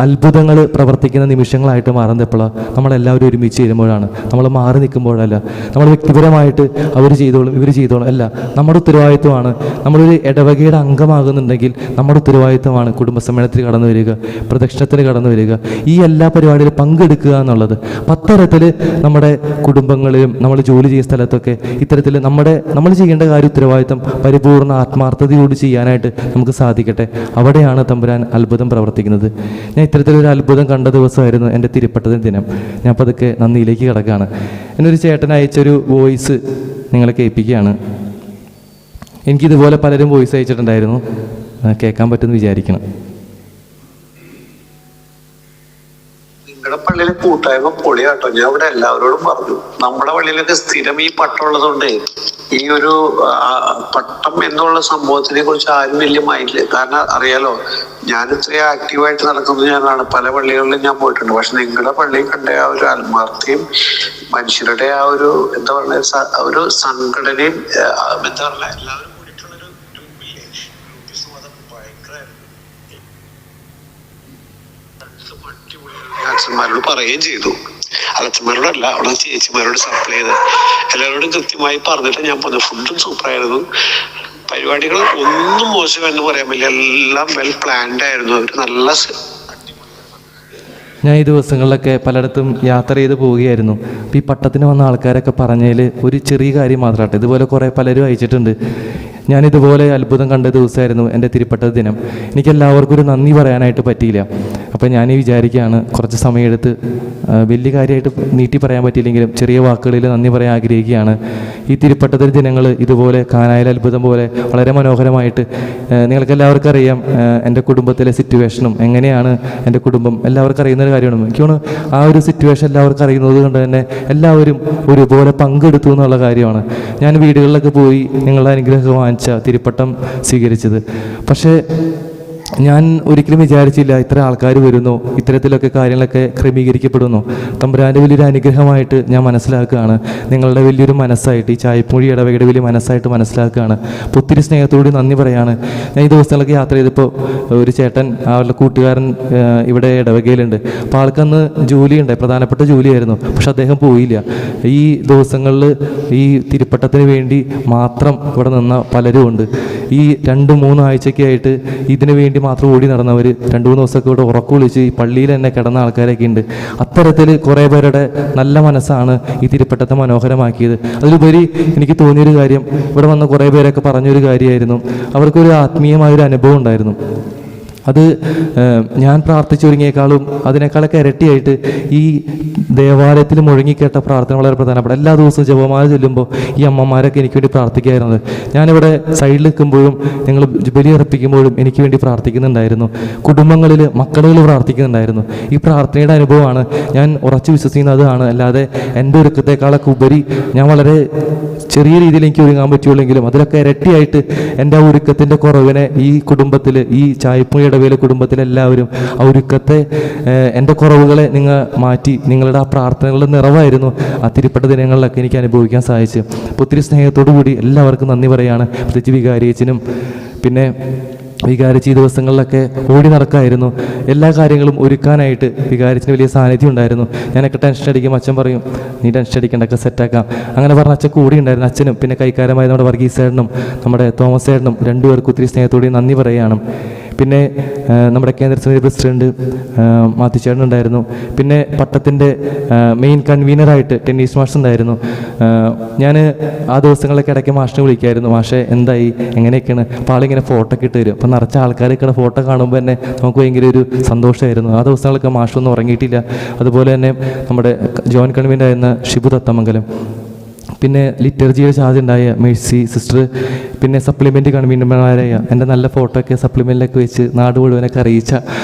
അത്ഭുതങ്ങൾ പ്രവർത്തിക്കുന്ന നിമിഷങ്ങളായിട്ട് മാറുന്നപ്പോഴാണ് നമ്മളെല്ലാവരും ഒരുമിച്ച് ചേരുമ്പോഴാണ്. നമ്മൾ മാറി നിൽക്കുമ്പോഴല്ല, നമ്മൾ വ്യക്തിപരമായിട്ട് അവർ ചെയ്തോളും ഇവർ ചെയ്തോളും അല്ല, നമ്മുടെ ഉത്തരവാദിത്വമാണ്. നമ്മളൊരു ഇടവകയുടെ അംഗമാകുന്നുണ്ടെങ്കിൽ നമ്മുടെ ഉത്തരവാദിത്വമാണ് കുടുംബസമ്മേളനത്തിൽ കടന്നു വരിക, പ്രദക്ഷിണത്തിന് കടന്നു വരിക, ഈ എല്ലാ പരിപാടിയിലും പങ്കെടുക്കുക എന്നുള്ളത്. അപ്പം അത്തരത്തിൽ നമ്മുടെ കുടുംബങ്ങളിലും നമ്മൾ ജോലി ചെയ്യുന്ന സ്ഥലത്തൊക്കെ ഇത്തരത്തിൽ നമ്മൾ ചെയ്യേണ്ട കാര്യം ഉത്തരവാദിത്വം പരിപൂർണ്ണ ആത്മാർത്ഥതയോട് ചെയ്യാനായിട്ട് നമുക്ക് സാധിക്കട്ടെ. അവിടെയാണ് തമ്പുരാൻ അത്ഭുതം പ്രവർത്തിക്കുന്നത്. ഞാൻ ഇത്തരത്തിലൊരു അത്ഭുതം കണ്ട ദിവസമായിരുന്നു എൻ്റെ തിരുപ്പട്ടത്തിന് ദിനം. ഞാൻ പതുക്കെ നന്ദിയിലേക്ക് കിടക്കുകയാണ്. എന്നൊരു ചേട്ടൻ അയച്ചൊരു വോയിസ് നിങ്ങളെ കേൾപ്പിക്കുകയാണ്. എനിക്കിതുപോലെ പലരും വോയിസ് അയച്ചിട്ടുണ്ടായിരുന്നു, കേൾക്കാൻ പറ്റുമെന്ന് വിചാരിക്കണം. നിങ്ങളുടെ പള്ളിയിലെ കൂട്ടായ്മ പൊളിയാട്ടോ. ഞാൻ ഇവിടെ എല്ലാവരോടും പറഞ്ഞു, നമ്മുടെ പള്ളിയിലൊക്കെ സ്ഥിരം ഈ പട്ടം ഉള്ളതുകൊണ്ടേ ഈ ഒരു പട്ടം എന്നുള്ള സംഭവത്തിനെ കുറിച്ച് ആരും വലിയ മൈൻഡില്. കാരണം അറിയാലോ, ഞാൻ ഇത്രയും ആക്റ്റീവായിട്ട് നടക്കുന്നത് ഞാനാണ്. പല പള്ളികളിലും ഞാൻ പോയിട്ടുണ്ട്. പക്ഷെ നിങ്ങളുടെ പള്ളിയിൽ കണ്ട ആ ഒരു ആത്മാർത്ഥയും മനുഷ്യരുടെ ആ ഒരു എന്താ പറയുക ഒരു സംഘടനയും എന്താ പറയുക എല്ലാവരും കൂടിയിട്ടുള്ളൊരു ഗ്രൂപ്പില്ലേ, ഗ്രൂപ്പിസം അതൊക്കെ ഭയങ്കരമായിരുന്നു. അച്ഛന്മാരോട് പറയുകയും ചെയ്തു. അച്ഛന്മാരോടല്ല, അവിടെ ചേച്ചിമാരോട് സപ്ലൈ ചെയ്ത് എല്ലാവരോടും കൃത്യമായി പറഞ്ഞിട്ട് ഞാൻ പറഞ്ഞു. ഫുഡും സൂപ്പറായിരുന്നു, പരിപാടികൾ ഒന്നും മോശം എന്ന് പറയാൻ പറ്റില്ല, എല്ലാം വെൽ പ്ലാൻഡ് ആയിരുന്നു. അവർ നല്ല ഞാൻ ഈ ദിവസങ്ങളിലൊക്കെ പലയിടത്തും യാത്ര ചെയ്ത് പോവുകയായിരുന്നു. അപ്പോൾ ഈ പട്ടത്തിന് വന്ന ആൾക്കാരൊക്കെ പറഞ്ഞതിൽ ഒരു ചെറിയ കാര്യം മാത്രമാട്ടെ, ഇതുപോലെ കുറേ പലരും അയച്ചിട്ടുണ്ട്. ഞാനിതുപോലെ അത്ഭുതം കണ്ട ദിവസമായിരുന്നു എൻ്റെ തിരുപ്പട്ട ദിനം. എനിക്കെല്ലാവർക്കും ഒരു നന്ദി പറയാനായിട്ട് പറ്റിയില്ല. അപ്പോൾ ഞാൻ വിചാരിക്കുകയാണ് കുറച്ച് സമയമെടുത്ത്, വലിയ കാര്യമായിട്ട് നീട്ടി പറയാൻ പറ്റിയില്ലെങ്കിലും ചെറിയ വാക്കുകളിൽ നന്ദി പറയാൻ ആഗ്രഹിക്കുകയാണ്. ഈ തിരുപ്പട്ടത്തിന് ദിനങ്ങൾ ഇതുപോലെ കാനായിലെ അത്ഭുതം പോലെ വളരെ മനോഹരമായിട്ട് നിങ്ങൾക്ക് എല്ലാവർക്കും അറിയാം. എൻ്റെ കുടുംബത്തിലെ സിറ്റുവേഷനും എങ്ങനെയാണ് എൻ്റെ കുടുംബം എല്ലാവർക്കും അറിയുന്നൊരു കാര്യമാണ്. എനിക്ക് തോന്നുന്നു ആ ഒരു സിറ്റുവേഷൻ എല്ലാവർക്കും അറിയുന്നത് കൊണ്ട് തന്നെ എല്ലാവരും ഒരുപോലെ പങ്കെടുത്തു എന്നുള്ള കാര്യമാണ്. ഞാൻ വീടുകളിലൊക്കെ പോയി നിങ്ങളുടെ അനുഗ്രഹം വാങ്ങിച്ച തിരുപ്പട്ടം സ്വീകരിച്ചത്. പക്ഷേ ഞാൻ ഒരിക്കലും വിചാരിച്ചില്ല ഇത്ര ആൾക്കാർ വരുന്നു, ഇത്തരത്തിലൊക്കെ കാര്യങ്ങളൊക്കെ ക്രമീകരിക്കപ്പെടുന്നു. തമ്പുരാൻ്റെ വലിയൊരു അനുഗ്രഹമായിട്ട് ഞാൻ മനസ്സിലാക്കുകയാണ്. നിങ്ങളുടെ വലിയൊരു മനസ്സായിട്ട്, ഈ ചായപ്പൂഴി ഇടവകയുടെ വലിയ മനസ്സായിട്ട് മനസ്സിലാക്കുകയാണ്. അപ്പോൾ ഒത്തിരി സ്നേഹത്തോട് നന്ദി പറയാണ്. ഞാൻ ഈ ദിവസങ്ങളൊക്കെ യാത്ര ചെയ്തപ്പോൾ ഒരു ചേട്ടൻ, അവരുടെ കൂട്ടുകാരൻ ഇവിടെ ഇടവകയിലുണ്ട്. അപ്പോൾ ആൾക്കന്ന് ജോലിയുണ്ട്, പ്രധാനപ്പെട്ട ജോലിയായിരുന്നു. പക്ഷെ അദ്ദേഹം പോയില്ല. ഈ ദിവസങ്ങളിൽ ഈ തിരുപ്പട്ടത്തിന് വേണ്ടി മാത്രം ഇവിടെ നിന്ന പലരും ഉണ്ട്. ഈ 2-3 ആഴ്ചയൊക്കെ ആയിട്ട് ഇതിനു വേണ്ടി മാത്രം ഓടി നടന്നവർ 2-3 ദിവസമൊക്കെ ഇവിടെ ഉറക്കം വിളിച്ച് ഈ പള്ളിയിൽ തന്നെ കിടന്ന ആൾക്കാരൊക്കെ ഉണ്ട്. അത്തരത്തിൽ കുറേ പേരുടെ നല്ല മനസ്സാണ് ഈ തിരുപ്പട്ടത്തെ മനോഹരമാക്കിയത്. അതിലുപരി എനിക്ക് തോന്നിയൊരു കാര്യം, ഇവിടെ വന്ന കുറേ പേരൊക്കെ പറഞ്ഞൊരു കാര്യമായിരുന്നു, അവർക്കൊരു ആത്മീയമായൊരു അനുഭവം ഉണ്ടായിരുന്നു. അത് ഞാൻ പ്രാർത്ഥിച്ചൊരുങ്ങിയേക്കാളും അതിനേക്കാളൊക്കെ ഇരട്ടിയായിട്ട് ഈ ദേവാലയത്തിൽ മുഴങ്ങിക്കേട്ട പ്രാർത്ഥന വളരെ പ്രധാനപ്പെട്ട. എല്ലാ ദിവസവും ജപമാല ചൊല്ലുമ്പോൾ ഈ അമ്മമാരൊക്കെ എനിക്ക് വേണ്ടി പ്രാർത്ഥിക്കാറുണ്ട്. ഞാനിവിടെ സൈഡിൽ നിൽക്കുമ്പോഴും ഞങ്ങൾ ബലിയർപ്പിക്കുമ്പോഴും എനിക്ക് വേണ്ടി പ്രാർത്ഥിക്കുന്നുണ്ടായിരുന്നു. കുടുംബങ്ങളിൽ മക്കളുകൾ പ്രാർത്ഥിക്കുന്നുണ്ടായിരുന്നു. ഈ പ്രാർത്ഥനയുടെ അനുഭവമാണ് ഞാൻ ഉറച്ചു വിശ്വസിക്കുന്നതാണ്. അല്ലാതെ എൻ്റെ ഒരുക്കത്തെക്കാളൊക്കെ ഉപരി ഞാൻ വളരെ ചെറിയ രീതിയിൽ എനിക്ക് ഒരുങ്ങാൻ പറ്റുള്ളെങ്കിലും അതിലൊക്കെ ഇരട്ടിയായിട്ട് എൻ്റെ ആ ഒരുക്കത്തിൻ്റെ കുറവിനെ ഈ കുടുംബത്തിൽ, ഈ ചായപ്പുഴ ഇടവേല കുടുംബത്തിലെല്ലാവരും ആ ഒരുക്കത്തെ, എൻ്റെ കുറവുകളെ നിങ്ങൾ മാറ്റി നിങ്ങളുടെ ആ പ്രാർത്ഥനകളുടെ നിറവായിരുന്നു ആ തിരുപ്പെട്ട ദിനങ്ങളിലൊക്കെ എനിക്ക് അനുഭവിക്കാൻ സാധിച്ചു. അപ്പോൾ ഒത്തിരി സ്നേഹത്തോടു കൂടി എല്ലാവർക്കും നന്ദി പറയുകയാണ്. പ്രത്യേകിച്ച് വികാരിയച്ചനും പിന്നെ വികാരിച്ച് ഈ ദിവസങ്ങളിലൊക്കെ ഓടി നടക്കായിരുന്നു. എല്ലാ കാര്യങ്ങളും ഒരുക്കാനായിട്ട് വികാരിച്ചിന് വലിയ സാന്നിധ്യം ഉണ്ടായിരുന്നു. ഞാനൊക്കെ ടെൻഷൻ അടിക്കും, അച്ഛൻ പറയും നീ ടെൻഷൻ അടിക്കേണ്ടൊക്കെ സെറ്റാക്കാം, അങ്ങനെ പറഞ്ഞ അച്ഛൻ കൂടി ഉണ്ടായിരുന്നു. അച്ഛനും പിന്നെ കൈക്കാരമായ നമ്മുടെ വർഗീസേടനും നമ്മുടെ തോമസ് ഏടനും രണ്ടുപേർക്കും ഒത്തിരി സ്നേഹത്തോടെ നന്ദി പറയുകയാണ്. പിന്നെ നമ്മുടെ കേന്ദ്ര സമിതി പ്രസിഡന്റ് മാത്തിച്ചേട്ടൻ ഉണ്ടായിരുന്നു. പിന്നെ പട്ടത്തിൻ്റെ മെയിൻ കൺവീനറായിട്ട് ടെന്നീസ് മാഷ് ഉണ്ടായിരുന്നു. ഞാൻ ആ ദിവസങ്ങളിലൊക്കെ ഇടയ്ക്ക് മാഷിനെ വിളിക്കായിരുന്നു, മാഷെ എന്തായി എങ്ങനെയൊക്കെയാണ്. അപ്പോൾ ആളിങ്ങനെ ഫോട്ടോ ഒക്കെ ഇട്ട് തരും. അപ്പോൾ നിറച്ച ആൾക്കാരൊക്കെ ഫോട്ടോ കാണുമ്പോൾ തന്നെ നമുക്ക് ഭയങ്കര ഒരു സന്തോഷമായിരുന്നു. ആ ദിവസങ്ങളൊക്കെ മാഷൊന്നും ഉറങ്ങിയിട്ടില്ല. അതുപോലെ തന്നെ നമ്മുടെ ജോയിൻറ്റ് കൺവീനർ ആയിരുന്ന ഷിബു തത്തമംഗലം, പിന്നെ ലിറ്റർജിയുടെ ചാർജ് ഉണ്ടായ മേഴ്സി സിസ്റ്റർ, പിന്നെ സപ്ലിമെൻ്റ് കൺവീനർമാരായ എൻ്റെ നല്ല ഫോട്ടോ ഒക്കെ സപ്ലിമെൻറ്റിലൊക്കെ വെച്ച് നാട് മുഴുവനൊക്കെ അറിയിച്ച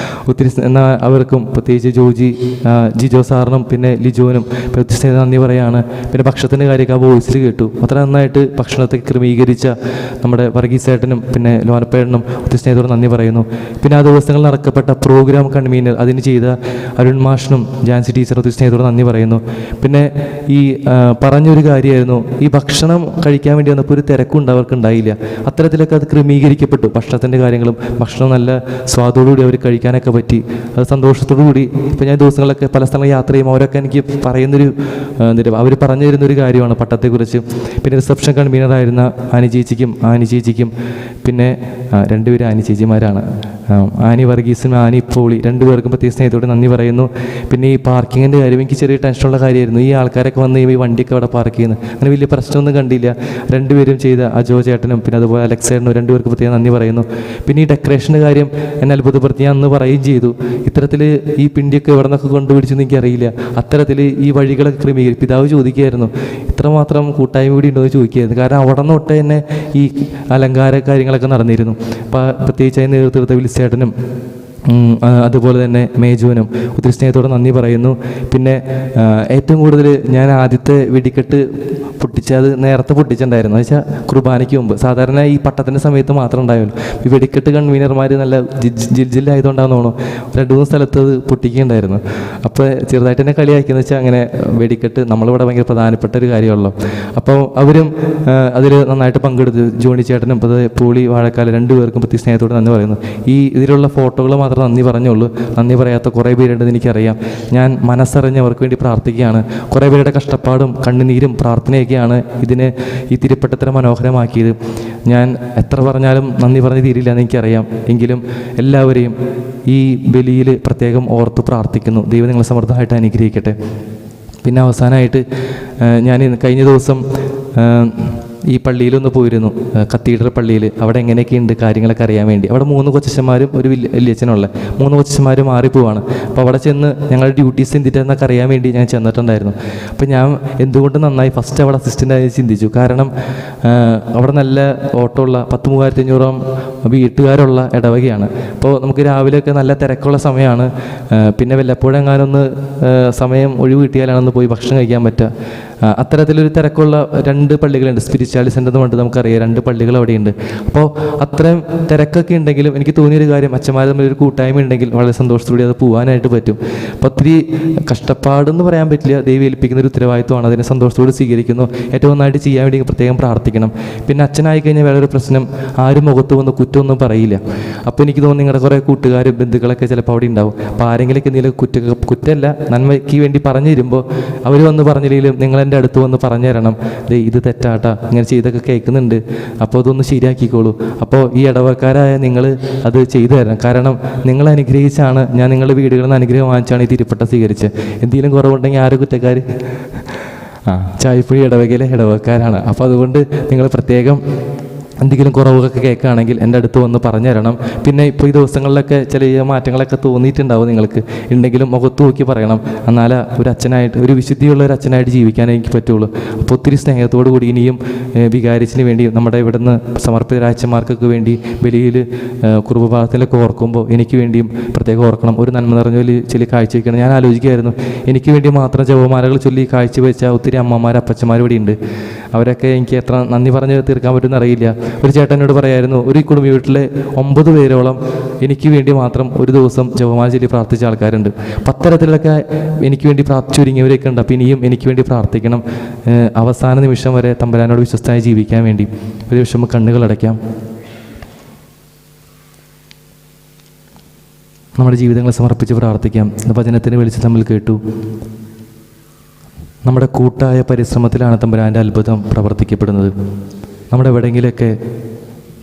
ഒത്തിരി എന്നാൽ അവർക്കും പ്രത്യേകിച്ച് ജിജോ സാറിനും പിന്നെ ലിജോനും ഒത്തിരി നന്ദി പറയുകയാണ്. പിന്നെ ഭക്ഷണത്തിൻ്റെ കാര്യമൊക്കെ ആ വോയിസിൽ കേട്ടു. അത്ര നന്നായിട്ട് ഭക്ഷണത്തെ ക്രമീകരിച്ച നമ്മുടെ വർഗീസേട്ടനും പിന്നെ ലോനപ്പേട്ടനും ഒത്തിരി സ്നേഹത്തോട് നന്ദി പറയുന്നു. പിന്നെ ആ ദിവസങ്ങളിൽ നടക്കപ്പെട്ട പ്രോഗ്രാം കൺവീനർ അതിന് ചെയ്ത അരുൺ മാഷിനും ജാൻസി ടീച്ചറും ഒത്തിരി സ്നേഹത്തോട് നന്ദി പറയുന്നു. പിന്നെ ഈ പറഞ്ഞൊരു കാര്യമായിരുന്നു, ഈ ഭക്ഷണം കഴിക്കാൻ വേണ്ടി വന്നപ്പോൾ ഒരു തിരക്കുണ്ട് അവർക്ക് ഉണ്ടായില്ല. അത്തരത്തിലൊക്കെ അത് ക്രമീകരിക്കപ്പെട്ടു. ഭക്ഷണത്തിൻ്റെ കാര്യങ്ങളും ഭക്ഷണം നല്ല സ്വാദോടുകൂടി അവർ കഴിക്കാനൊക്കെ പറ്റി. അത് സന്തോഷത്തോടു കൂടി ഇപ്പോൾ ഞാൻ ദിവസങ്ങളിലൊക്കെ പല സ്ഥലങ്ങളിൽ യാത്ര ചെയ്യുമ്പോൾ അവരൊക്കെ എനിക്ക് പറയുന്നൊരു അവർ പറഞ്ഞു തരുന്നൊരു കാര്യമാണ് പട്ടത്തെക്കുറിച്ച്. പിന്നെ റിസപ്ഷൻ കൺവീനറായിരുന്ന ആനി ചേച്ചിക്കും പിന്നെ രണ്ടുപേരും ആനി ചേച്ചിമാരാണ്, ആനി വർഗീസും ആനി പോളി, രണ്ടുപേർക്കും പ്രത്യേക സ്നേഹത്തോടെ നന്ദി പറയുന്നു. പിന്നെ ഈ പാർക്കിങ്ങിൻ്റെ കാര്യം എനിക്ക് ചെറിയ ടെൻഷനുള്ള കാര്യമായിരുന്നു. ഈ ആൾക്കാരൊക്കെ വന്ന് ഈ വണ്ടിയൊക്കെ അവിടെ പാർക്ക് ചെയ്യുന്നത് അങ്ങനെ വലിയ പ്രശ്നമൊന്നും കണ്ടില്ല. രണ്ടുപേരും ചെയ്ത അജോ ചേട്ടനും പിന്നെ അതുപോലെ അലക്സേട്ടനും രണ്ടുപേർക്ക് പ്രത്യേകം നന്ദി പറയുന്നു. പിന്നെ ഈ ഡെക്കറേഷൻ്റെ കാര്യം എന്നെ അത്ഭുതപ്പെടുത്തി. ഞാൻ അന്ന് പറയുകയും ചെയ്തു, ഇത്തരത്തിൽ ഈ പിണ്ടിയൊക്കെ എവിടെ നിന്നൊക്കെ കൊണ്ടുപിടിച്ചെന്ന് എനിക്കറിയില്ല. അത്തരത്തിൽ ഈ വഴികളൊക്കെ ക്രമീകരിക്കും. പിതാവ് ചോദിക്കുകയായിരുന്നു ഇത്രമാത്രം കൂട്ടായ്മ കൂടി ഉണ്ടോ എന്ന് ചോദിക്കുകയായിരുന്നു. കാരണം അവിടെ നിന്ന് തൊട്ട് തന്നെ ഈ അലങ്കാര കാര്യങ്ങളൊക്കെ നടന്നിരുന്നു. അപ്പോൾ പ്രത്യേകിച്ചായി നേതൃത്വത്തെ വിളിച്ചേട്ടനും അതുപോലെ തന്നെ മേജുവിനും ഒത്തിരി സ്നേഹത്തോടെ നന്ദി പറയുന്നു. പിന്നെ ഏറ്റവും കൂടുതൽ ഞാൻ ആദ്യത്തെ വെടിക്കെട്ട് പൊട്ടിച്ചത് നേരത്തെ പൊട്ടിച്ചിട്ടുണ്ടായിരുന്നു, എന്ന് വെച്ചാൽ കുർബാനയ്ക്ക് മുമ്പ്. സാധാരണ ഈ പട്ടത്തിൻ്റെ സമയത്ത് മാത്രം ഉണ്ടാവുള്ളൂ. ഈ വെടിക്കെട്ട് കൺവീനർമാർ നല്ല ജില്ലായതുകൊണ്ടാണെന്ന് തോന്നുന്നു 2-3 സ്ഥലത്ത് അത് പൊട്ടിക്കുകയുണ്ടായിരുന്നു. അപ്പോൾ ചെറുതായിട്ട് തന്നെ കളിയാക്കിയെന്ന് വെച്ചാൽ അങ്ങനെ വെടിക്കെട്ട് നമ്മളിവിടെ ഭയങ്കര പ്രധാനപ്പെട്ട ഒരു കാര്യമാണല്ലോ. അപ്പോൾ അവരും അതിൽ നന്നായിട്ട് പങ്കെടുത്തു. ജോണി ചേട്ടനും പൂളി വാഴക്കാല രണ്ടുപേർക്കും പ്രത്യേക സ്നേഹത്തോടെ നന്ദി പറയുന്നു. ഈ ഇതിലുള്ള ഫോട്ടോകൾ മാത്രം നന്ദി പറഞ്ഞുള്ളൂ. നന്ദി പറയാത്ത കുറേ പേരുണ്ടെന്ന് എനിക്കറിയാം. ഞാൻ മനസ്സറിഞ്ഞവർക്ക് വേണ്ടി പ്രാർത്ഥിക്കുകയാണ്. കുറേ പേരുടെ കഷ്ടപ്പാടും കണ്ണുനീരും പ്രാർത്ഥനയൊക്കെയാണ് ഇതിനെ ഈ തിരുപ്പട്ടത്തിനെ മനോഹരമാക്കിയത്. ഞാൻ എത്ര പറഞ്ഞാലും നന്ദി പറഞ്ഞ് തീരില്ല എന്ന് എനിക്കറിയാം. എങ്കിലും എല്ലാവരെയും ഈ ബലിയിൽ പ്രത്യേകം ഓർത്ത് പ്രാർത്ഥിക്കുന്നു. ദൈവം നിങ്ങളെ സമൃദ്ധമായിട്ട് അനുഗ്രഹിക്കട്ടെ. പിന്നെ അവസാനമായിട്ട് ഞാൻ കഴിഞ്ഞ ദിവസം ഈ പള്ളിയിലൊന്ന് പോയിരുന്നു, കത്തീഡ്രൽ പള്ളിയിൽ. അവിടെ എങ്ങനെയൊക്കെയുണ്ട് കാര്യങ്ങളൊക്കെ അറിയാൻ വേണ്ടി. അവിടെ 3 കൊച്ചന്മാരും ഒരു വലിയച്ഛനുള്ള 3 കൊച്ചന്മാർ മാറിപ്പോവാണ്. അപ്പോൾ അവിടെ ചെന്ന് ഞങ്ങളുടെ ഡ്യൂട്ടീസ് എന്തിട്ടെന്നൊക്കെ അറിയാൻ വേണ്ടി ഞാൻ ചെന്നിട്ടുണ്ടായിരുന്നു. അപ്പോൾ ഞാൻ എന്തുകൊണ്ട് നന്നായി ഫസ്റ്റ് അവിടെ അസിസ്റ്റൻ്റായി ചിന്തിച്ചു. കാരണം അവിടെ നല്ല ഓട്ടമുള്ള 10,3500 വീട്ടുകാരുള്ള ഇടവകയാണ്. അപ്പോൾ നമുക്ക് രാവിലെയൊക്കെ നല്ല തിരക്കുള്ള സമയമാണ്. പിന്നെ വല്ലപ്പോഴും എങ്ങാനൊന്ന് സമയം ഒഴിവ് കിട്ടിയാലാണെന്ന് പോയി ഭക്ഷണം കഴിക്കാൻ പറ്റുക. അത്തരത്തിലൊരു തിരക്കുള്ള 2 പള്ളികളുണ്ട്. സ്പിരിച്വാലിറ്റി സെൻ്റർ എന്ന് പറഞ്ഞിട്ട് നമുക്കറിയാം 2 പള്ളികൾ അവിടെയുണ്ട്. അപ്പോൾ അത്രയും തിരക്കൊക്കെ ഉണ്ടെങ്കിലും എനിക്ക് തോന്നിയൊരു കാര്യം, അച്ഛന്മാർ തമ്മിലൊരു കൂട്ടായ്മ ഉണ്ടെങ്കിൽ വളരെ സന്തോഷത്തോടെ അത് പോകാനായിട്ട് പറ്റും. അപ്പോൾ ഒത്തിരി കഷ്ടപ്പാടെന്ന് പറയാൻ പറ്റില്ല, ദൈവം ഏൽപ്പിക്കുന്ന ഒരു ഉത്തരവാദിത്വമാണ്. അതിനെ സന്തോഷത്തോടെ സ്വീകരിക്കുന്നു. ഏറ്റവും നന്നായിട്ട് ചെയ്യാൻ വേണ്ടി പ്രത്യേകം പ്രാർത്ഥിക്കണം. പിന്നെ അച്ഛനായി കഴിഞ്ഞാൽ വേറൊരു പ്രശ്നം, ആരും മുഖത്ത് വന്ന് കുറ്റമൊന്നും പറയില്ല. അപ്പോൾ എനിക്ക് തോന്നുന്നു നിങ്ങളുടെ കുറേ കൂട്ടുകാരും ബന്ധുക്കളൊക്കെ ചിലപ്പോൾ അവിടെ ഉണ്ടാവും. അപ്പോൾ ആരെങ്കിലൊക്കെ എന്തെങ്കിലും കുറ്റമല്ല നന്മയ്ക്ക് വേണ്ടി പറഞ്ഞു തരുമ്പോൾ അവർ വന്ന് പറഞ്ഞില്ലെങ്കിലും നിങ്ങൾ എൻ്റെ അടുത്ത് വന്ന് പറഞ്ഞു തരണം, ഇത് തെറ്റാട്ടാ, ഇങ്ങനെ ചെയ്തൊക്കെ കേൾക്കുന്നുണ്ട്, അപ്പോൾ അതൊന്ന് ശരിയാക്കിക്കോളൂ. അപ്പോൾ ഈ ഇടവക്കാരായ നിങ്ങൾ അത് ചെയ്തു തരണം. കാരണം നിങ്ങൾ അനുഗ്രഹിച്ചാണ്, ഞാൻ നിങ്ങളുടെ വീടുകളിൽ നിന്ന് അനുഗ്രഹം വാങ്ങിച്ചാണ് ഈ തിരുപ്പട്ട സ്വീകരിച്ചത്. എന്തെങ്കിലും കുറവുണ്ടെങ്കിൽ ആരും കുറ്റക്കാർ ചായപ്പുഴി ഇടവകയിലെ ഇടവക്കാരാണ്. അപ്പോൾ അതുകൊണ്ട് നിങ്ങൾ പ്രത്യേകം എന്തെങ്കിലും കുറവുകളൊക്കെ കേൾക്കുകയാണെങ്കിൽ എൻ്റെ അടുത്ത് വന്ന് പറഞ്ഞു തരണം. പിന്നെ ഇപ്പോൾ ഈ ദിവസങ്ങളിലൊക്കെ ചെറിയ മാറ്റങ്ങളൊക്കെ തോന്നിയിട്ടുണ്ടാവും നിങ്ങൾക്ക്, ഉണ്ടെങ്കിലും മുഖത്ത് നോക്കി പറയണം. എന്നാലേ ഒരു അച്ഛനായിട്ട്, ഒരു വിശുദ്ധിയുള്ള ഒരു അച്ഛനായിട്ട് ജീവിക്കാൻ എനിക്ക് പറ്റുള്ളൂ. അപ്പോൾ ഒത്തിരി സ്നേഹത്തോടു കൂടി ഇനിയും വികാരിച്ചിന് വേണ്ടി, നമ്മുടെ ഇവിടുന്ന് സമർപ്പിത അച്ഛന്മാർക്കൊക്കെ വേണ്ടി ബലിയിൽ കുർബാനത്തിലൊക്കെ ഓർക്കുമ്പോൾ എനിക്ക് വേണ്ടിയും പ്രത്യേകം ഓർക്കണം. ഒരു നന്മ നിറഞ്ഞ ചൊല്ലി കാഴ്ചവെക്കണം. ഞാൻ ആലോചിക്കുകയായിരുന്നു, എനിക്ക് വേണ്ടി മാത്രം ജപമാലകൾ ചൊല്ലി കാഴ്ചവെച്ച ഒത്തിരി അമ്മമാർ അപ്പച്ചന്മാർ ഇവിടെ ഉണ്ട്. അവരൊക്കെ എനിക്ക് എത്ര നന്ദി പറഞ്ഞ് തീർക്കാൻ പറ്റുമെന്ന് അറിയില്ല. ഒരു ചേട്ടനോട് പറയായിരുന്നു, ഒരു കുടുംബ വീട്ടിലെ 9 പേരോളം എനിക്ക് വേണ്ടി മാത്രം ഒരു ദിവസം ജപമാല ചൊല്ലി പ്രാർത്ഥിച്ച ആൾക്കാരുണ്ട്. പത്തരത്തിലൊക്കെ എനിക്ക് വേണ്ടി പ്രാർത്ഥിച്ചൊരുങ്ങിയവരൊക്കെ ഉണ്ട്. അപ്പം ഇനിയും എനിക്ക് വേണ്ടി പ്രാർത്ഥിക്കണം. അവസാന നിമിഷം വരെ തമ്പുരാനോട് വിശ്വസ്തമായി ജീവിക്കാൻ വേണ്ടി ഒരു നിമിഷം കണ്ണുകളടയ്ക്കാം. നമ്മുടെ ജീവിതങ്ങളെ സമർപ്പിച്ച് പ്രാർത്ഥിക്കാം. വചനത്തിന് വിളിച്ച് തമ്മിൽ കേട്ടു. നമ്മുടെ കൂട്ടായ പരിശ്രമത്തിലാണ് തമ്പുരാൻ്റെ അത്ഭുതം പ്രവർത്തിക്കപ്പെടുന്നത്. നമ്മുടെ എവിടെയെങ്കിലൊക്കെ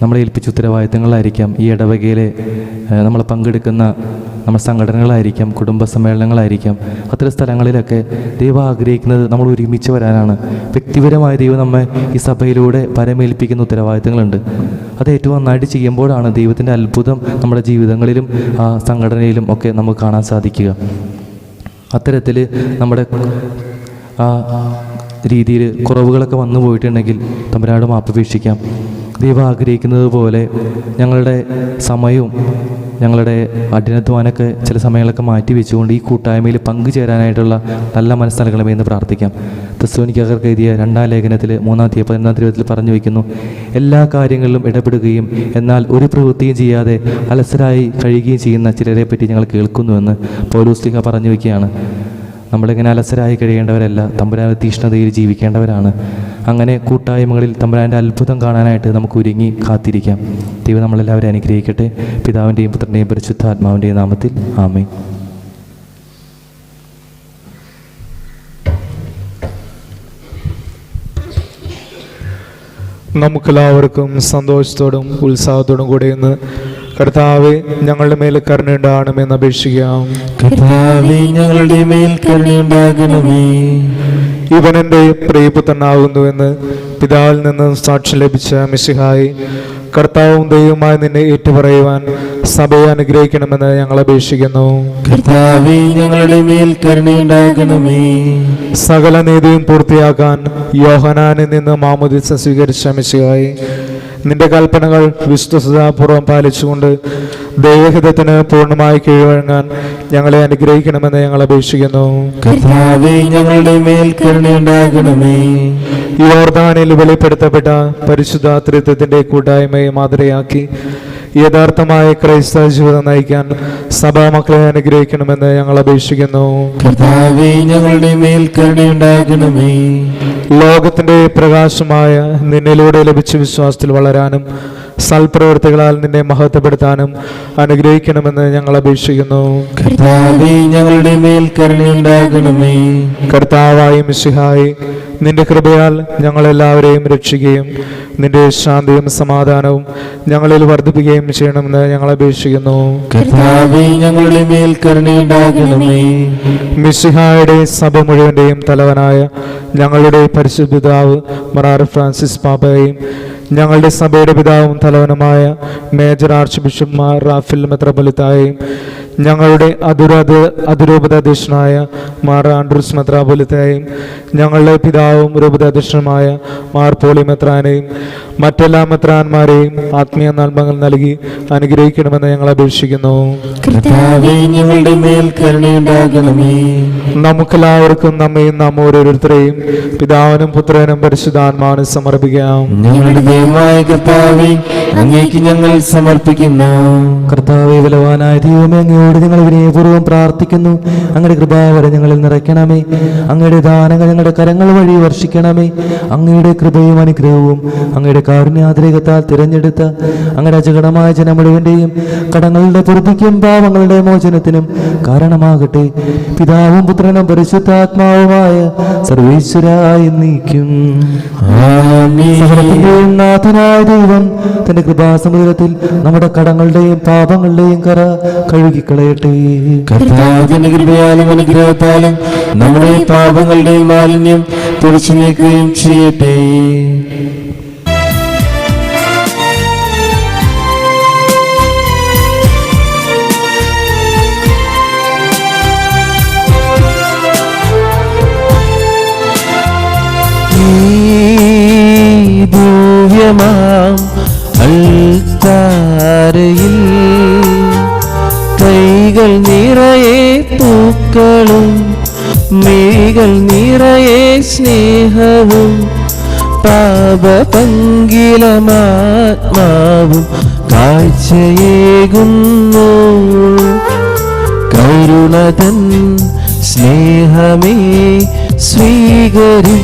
നമ്മളെ ഏൽപ്പിച്ച ഉത്തരവാദിത്തങ്ങളായിരിക്കാം, ഈ ഇടവകയിലെ നമ്മൾ പങ്കെടുക്കുന്ന നമ്മുടെ സംഘടനകളായിരിക്കാം, കുടുംബ സമ്മേളനങ്ങളായിരിക്കാം. അത്തരം സ്ഥലങ്ങളിലൊക്കെ ദൈവം ആഗ്രഹിക്കുന്നത് നമ്മൾ ഒരുമിച്ച് വരാനാണ്. വ്യക്തിപരമായ ദൈവം നമ്മെ ഈ സഭയിലൂടെ പരമേൽപ്പിക്കുന്ന ഉത്തരവാദിത്തങ്ങളുണ്ട്. അത് ഏറ്റവും നന്നായിട്ട് ചെയ്യുമ്പോഴാണ് ദൈവത്തിൻ്റെ അത്ഭുതം നമ്മുടെ ജീവിതങ്ങളിലും ആ സംഘടനയിലും ഒക്കെ നമുക്ക് കാണാൻ സാധിക്കുക. അത്തരത്തിൽ നമ്മുടെ ആ രീതിയിൽ കുറവുകളൊക്കെ വന്നു പോയിട്ടുണ്ടെങ്കിൽ തമ്പുരാനോട് മാപ്പപേക്ഷിക്കാം. ദൈവം ആഗ്രഹിക്കുന്നത് പോലെ ഞങ്ങളുടെ സമയവും ഞങ്ങളുടെ അധ്വാനമൊക്കെ ചില സമയങ്ങളൊക്കെ മാറ്റി വെച്ചുകൊണ്ട് ഈ കൂട്ടായ്മയിൽ പങ്കുചേരാനായിട്ടുള്ള നല്ല മനസ്സ് നൽകണമേ എന്ന് പ്രാർത്ഥിക്കാം. തെസ്സലോനിക്കർക്ക് എഴുതിയ 2-ാം ലേഖനത്തിൽ 3-ാം അധ്യായം 11-ാം തിരുവചനത്തിൽ പറഞ്ഞു വയ്ക്കുന്നു, എല്ലാ കാര്യങ്ങളിലും ഇടപെടുകയും എന്നാൽ ഒരു പ്രവൃത്തിയും ചെയ്യാതെ അലസരായി കഴിയുകയും ചെയ്യുന്ന ചിലരെ പറ്റി ഞങ്ങൾ കേൾക്കുന്നുവെന്ന് പൗലോസ്ലീഹ പറഞ്ഞു വയ്ക്കുകയാണ്. നമ്മളിങ്ങനെ അലസരായി കഴിയേണ്ടവരല്ല, തമ്പുരാൻ്റെ തീഷ്ണതയിൽ ജീവിക്കേണ്ടവരാണ്. അങ്ങനെ കൂട്ടായ്മകളിൽ തമ്പുരാൻ്റെ അത്ഭുതം കാണാനായിട്ട് നമുക്ക് ഒരുങ്ങി കാത്തിരിക്കാം. ദൈവം നമ്മളെല്ലാവരും അനുഗ്രഹിക്കട്ടെ. പിതാവിൻ്റെയും പുത്രൻ്റെയും പരിശുദ്ധാത്മാവിൻ്റെയും നാമത്തിൽ ആമേൻ. നമുക്കെല്ലാവർക്കും സന്തോഷത്തോടും ഉത്സാഹത്തോടും കൂടെ ഇന്ന് കർത്താവെ ഞങ്ങളുടെ മേൽ കരുണയുണ്ടാകണമെന്ന് അപേക്ഷിക്കാം. കർത്താവേ ഞങ്ങളുടെ മേൽ കരുണയുണ്ടാകണമേ. ഇവൻ എൻ്റെ പ്രിയപുത്രനാകുന്നുവെന്ന് പിതാവിൽ നിന്ന് സാക്ഷ്യം ലഭിച്ച മിശിഹായി, കർത്താവും ദൈവവുമായി നിന്നെ ഏറ്റുപറയുവാൻ സഭയെ അനുഗ്രഹിക്കണമെന്ന് ഞങ്ങൾ അപേക്ഷിക്കുന്നു. കർത്താവേ ഞങ്ങളുടെ മേൽ കരുണയുണ്ടാകണമേ. സകല നീതിയും പൂർത്തിയാക്കാൻ യോഹന്നാനിൽ നിന്ന് മാമോദീസ സ്വീകരിച്ച മിശിഹായി, നിന്റെ കൽപ്പനകൾ വിശ്വസ്തതാപൂർവം പാലിച്ചുകൊണ്ട് ദൈവഹിതത്തിന് പൂർണ്ണമായി കീഴ്വഴങ്ങാൻ ഞങ്ങളെ അനുഗ്രഹിക്കണമെന്ന് ഞങ്ങൾ അപേക്ഷിക്കുന്നു. കർത്താവേ ഞങ്ങളുടെ മേൽ കരുണയുണ്ടാകണമേ. യോർദാനിൽ വെളിപ്പെടുത്തപ്പെട്ട പരിശുദ്ധ ത്രിത്വത്തിന്റെ കൂട്ടായ്മയെ മാതൃകയാക്കി യഥാർത്ഥമായ ക്രൈസ്തവ ജീവിതം നയിക്കാൻ സഭാമക്കളെ അനുഗ്രഹിക്കണമെന്ന് ഞങ്ങൾ അപേക്ഷിക്കുന്നു. കർത്താവേ ഞങ്ങളുടെ മേൽ കരുണയുണ്ടാകണമേ. ലോകത്തിന്റെ പ്രകാശമായ നിന്നിലൂടെ ലഭിച്ച വിശ്വാസത്തിൽ വളരാനും സൽപ്രവൃത്തികളാൽ നിന്നെ മഹത്വപ്പെടുത്താനും അനുഗ്രഹിക്കണമെന്ന് ഞങ്ങൾ അപേക്ഷിക്കുന്നു. കർത്താവേ ഞങ്ങളുടെ മേൽ കരുണയുണ്ടാകണമേ. കർത്താവായ മിശിഹായി, നിന്റെ കൃപയാൽ ഞങ്ങളെല്ലാവരെയും രക്ഷിക്കുകയും നിന്റെ ശാന്തിയും സമാധാനവും ഞങ്ങളിൽ വർദ്ധിപ്പിക്കുകയും ചെയ്യണമെന്ന് ഞങ്ങൾ അപേക്ഷിക്കുന്നു. കർത്താവേ ഞങ്ങളുടെ മേൽ കരുണയുണ്ടാകണമേ. മിശിഹായുടെ സഭ മുഴുവന്റെയും തലവനായ ഞങ്ങളുടെ പരിശുദ്ധ പിതാവ് മറാർ ഫ്രാൻസിസ് പാപ്പയെയും ഞങ്ങളുടെ സഭയുടെ പിതാവും തലവനുമായ major archbishop Mar Raphael മെത്രാപ്പൊലീത്തായെയും ഞങ്ങളുടെ അതിരൂപതാധ്യക്ഷനായ മാർ ആൻഡ്രൂസ് മെത്രാപ്പൊലീത്തായെയും ഞങ്ങളുടെ പിതാവും രൂപതാധ്യക്ഷനുമായ മാർ പോളി മെത്രാനെയും മറ്റെല്ലാ മെത്രാന്മാരെയും ആത്മീയ നന്മകൾ നൽകി അനുഗ്രഹിക്കണമെന്ന് ഞങ്ങൾ അപേക്ഷിക്കുന്നു. കർത്താവേ ഞങ്ങളുടെ മേൽ കരുണയുണ്ടാകണമേ. നമുക്കെല്ലാവർക്കും നമ്മയും നാം ഓരോരുത്തരെയും പിതാവിനും പുത്രനും പരിശുദ്ധാത്മാവിനും സമർപ്പിക്കാം. ഞങ്ങളുടെ ദൈവമായ കർത്താവേ, അങ്ങേക്ക് ഞങ്ങൾ സമർപ്പിക്കുന്നു. കർത്താവേ, ബലവാനായ ദൈവമേ, അങ്ങയോട് ഞങ്ങൾ വിനയപൂർവ്വം പ്രാർത്ഥിക്കുന്നു. അങ്ങയുടെ കൃപാവരം ഞങ്ങളിൽ നിറയ്ക്കണമേ. അങ്ങയുടെ ദാനങ്ങൾ ഞങ്ങളുടെ കരങ്ങൾ വഴി വർഷിക്കണമേ. അങ്ങയുടെ കൃപയും അനുഗ്രഹവും അങ്ങയുടെ കാരുണ്യാതിരേകത്താൽ തിരഞ്ഞെടുത്ത അങ്ങയുടെ അജഗണമായ ജനം മുഴുവന്റെയും കടങ്ങളുടെ പൊറുതിക്കും പാവങ്ങളുടെ മോചനത്തിനും കാരണമാകട്ടെ. പിതാവും പുത്രനും പരിശുദ്ധാത്മാവുമായ സർവേശ്വരായി നീക്കും. നാഥനായ ദൈവം തന്റെ കൃപാസമുദ്രത്തിൽ നമ്മുടെ കടങ്ങളുടെയും പാപങ്ങളുടെയും കറ കഴുകിക്കളയട്ടെ. കർത്താവിന്റെ കൃപയാലും അനുഗ്രഹത്താലും നമ്മുടെ പാപങ്ങളുടെയും മാലിന്യം തുടച്ചു നീക്കുകയും ചെയ്യട്ടെ. പൂക്കളും മിഴികൾ നിറയെ സ്നേഹവും പാപപങ്കിലമാത്മാവും കാഴ്ചയേകുന്നു. കരുണതൻ സ്നേഹമേ സ്വീകരിക്കണമേ.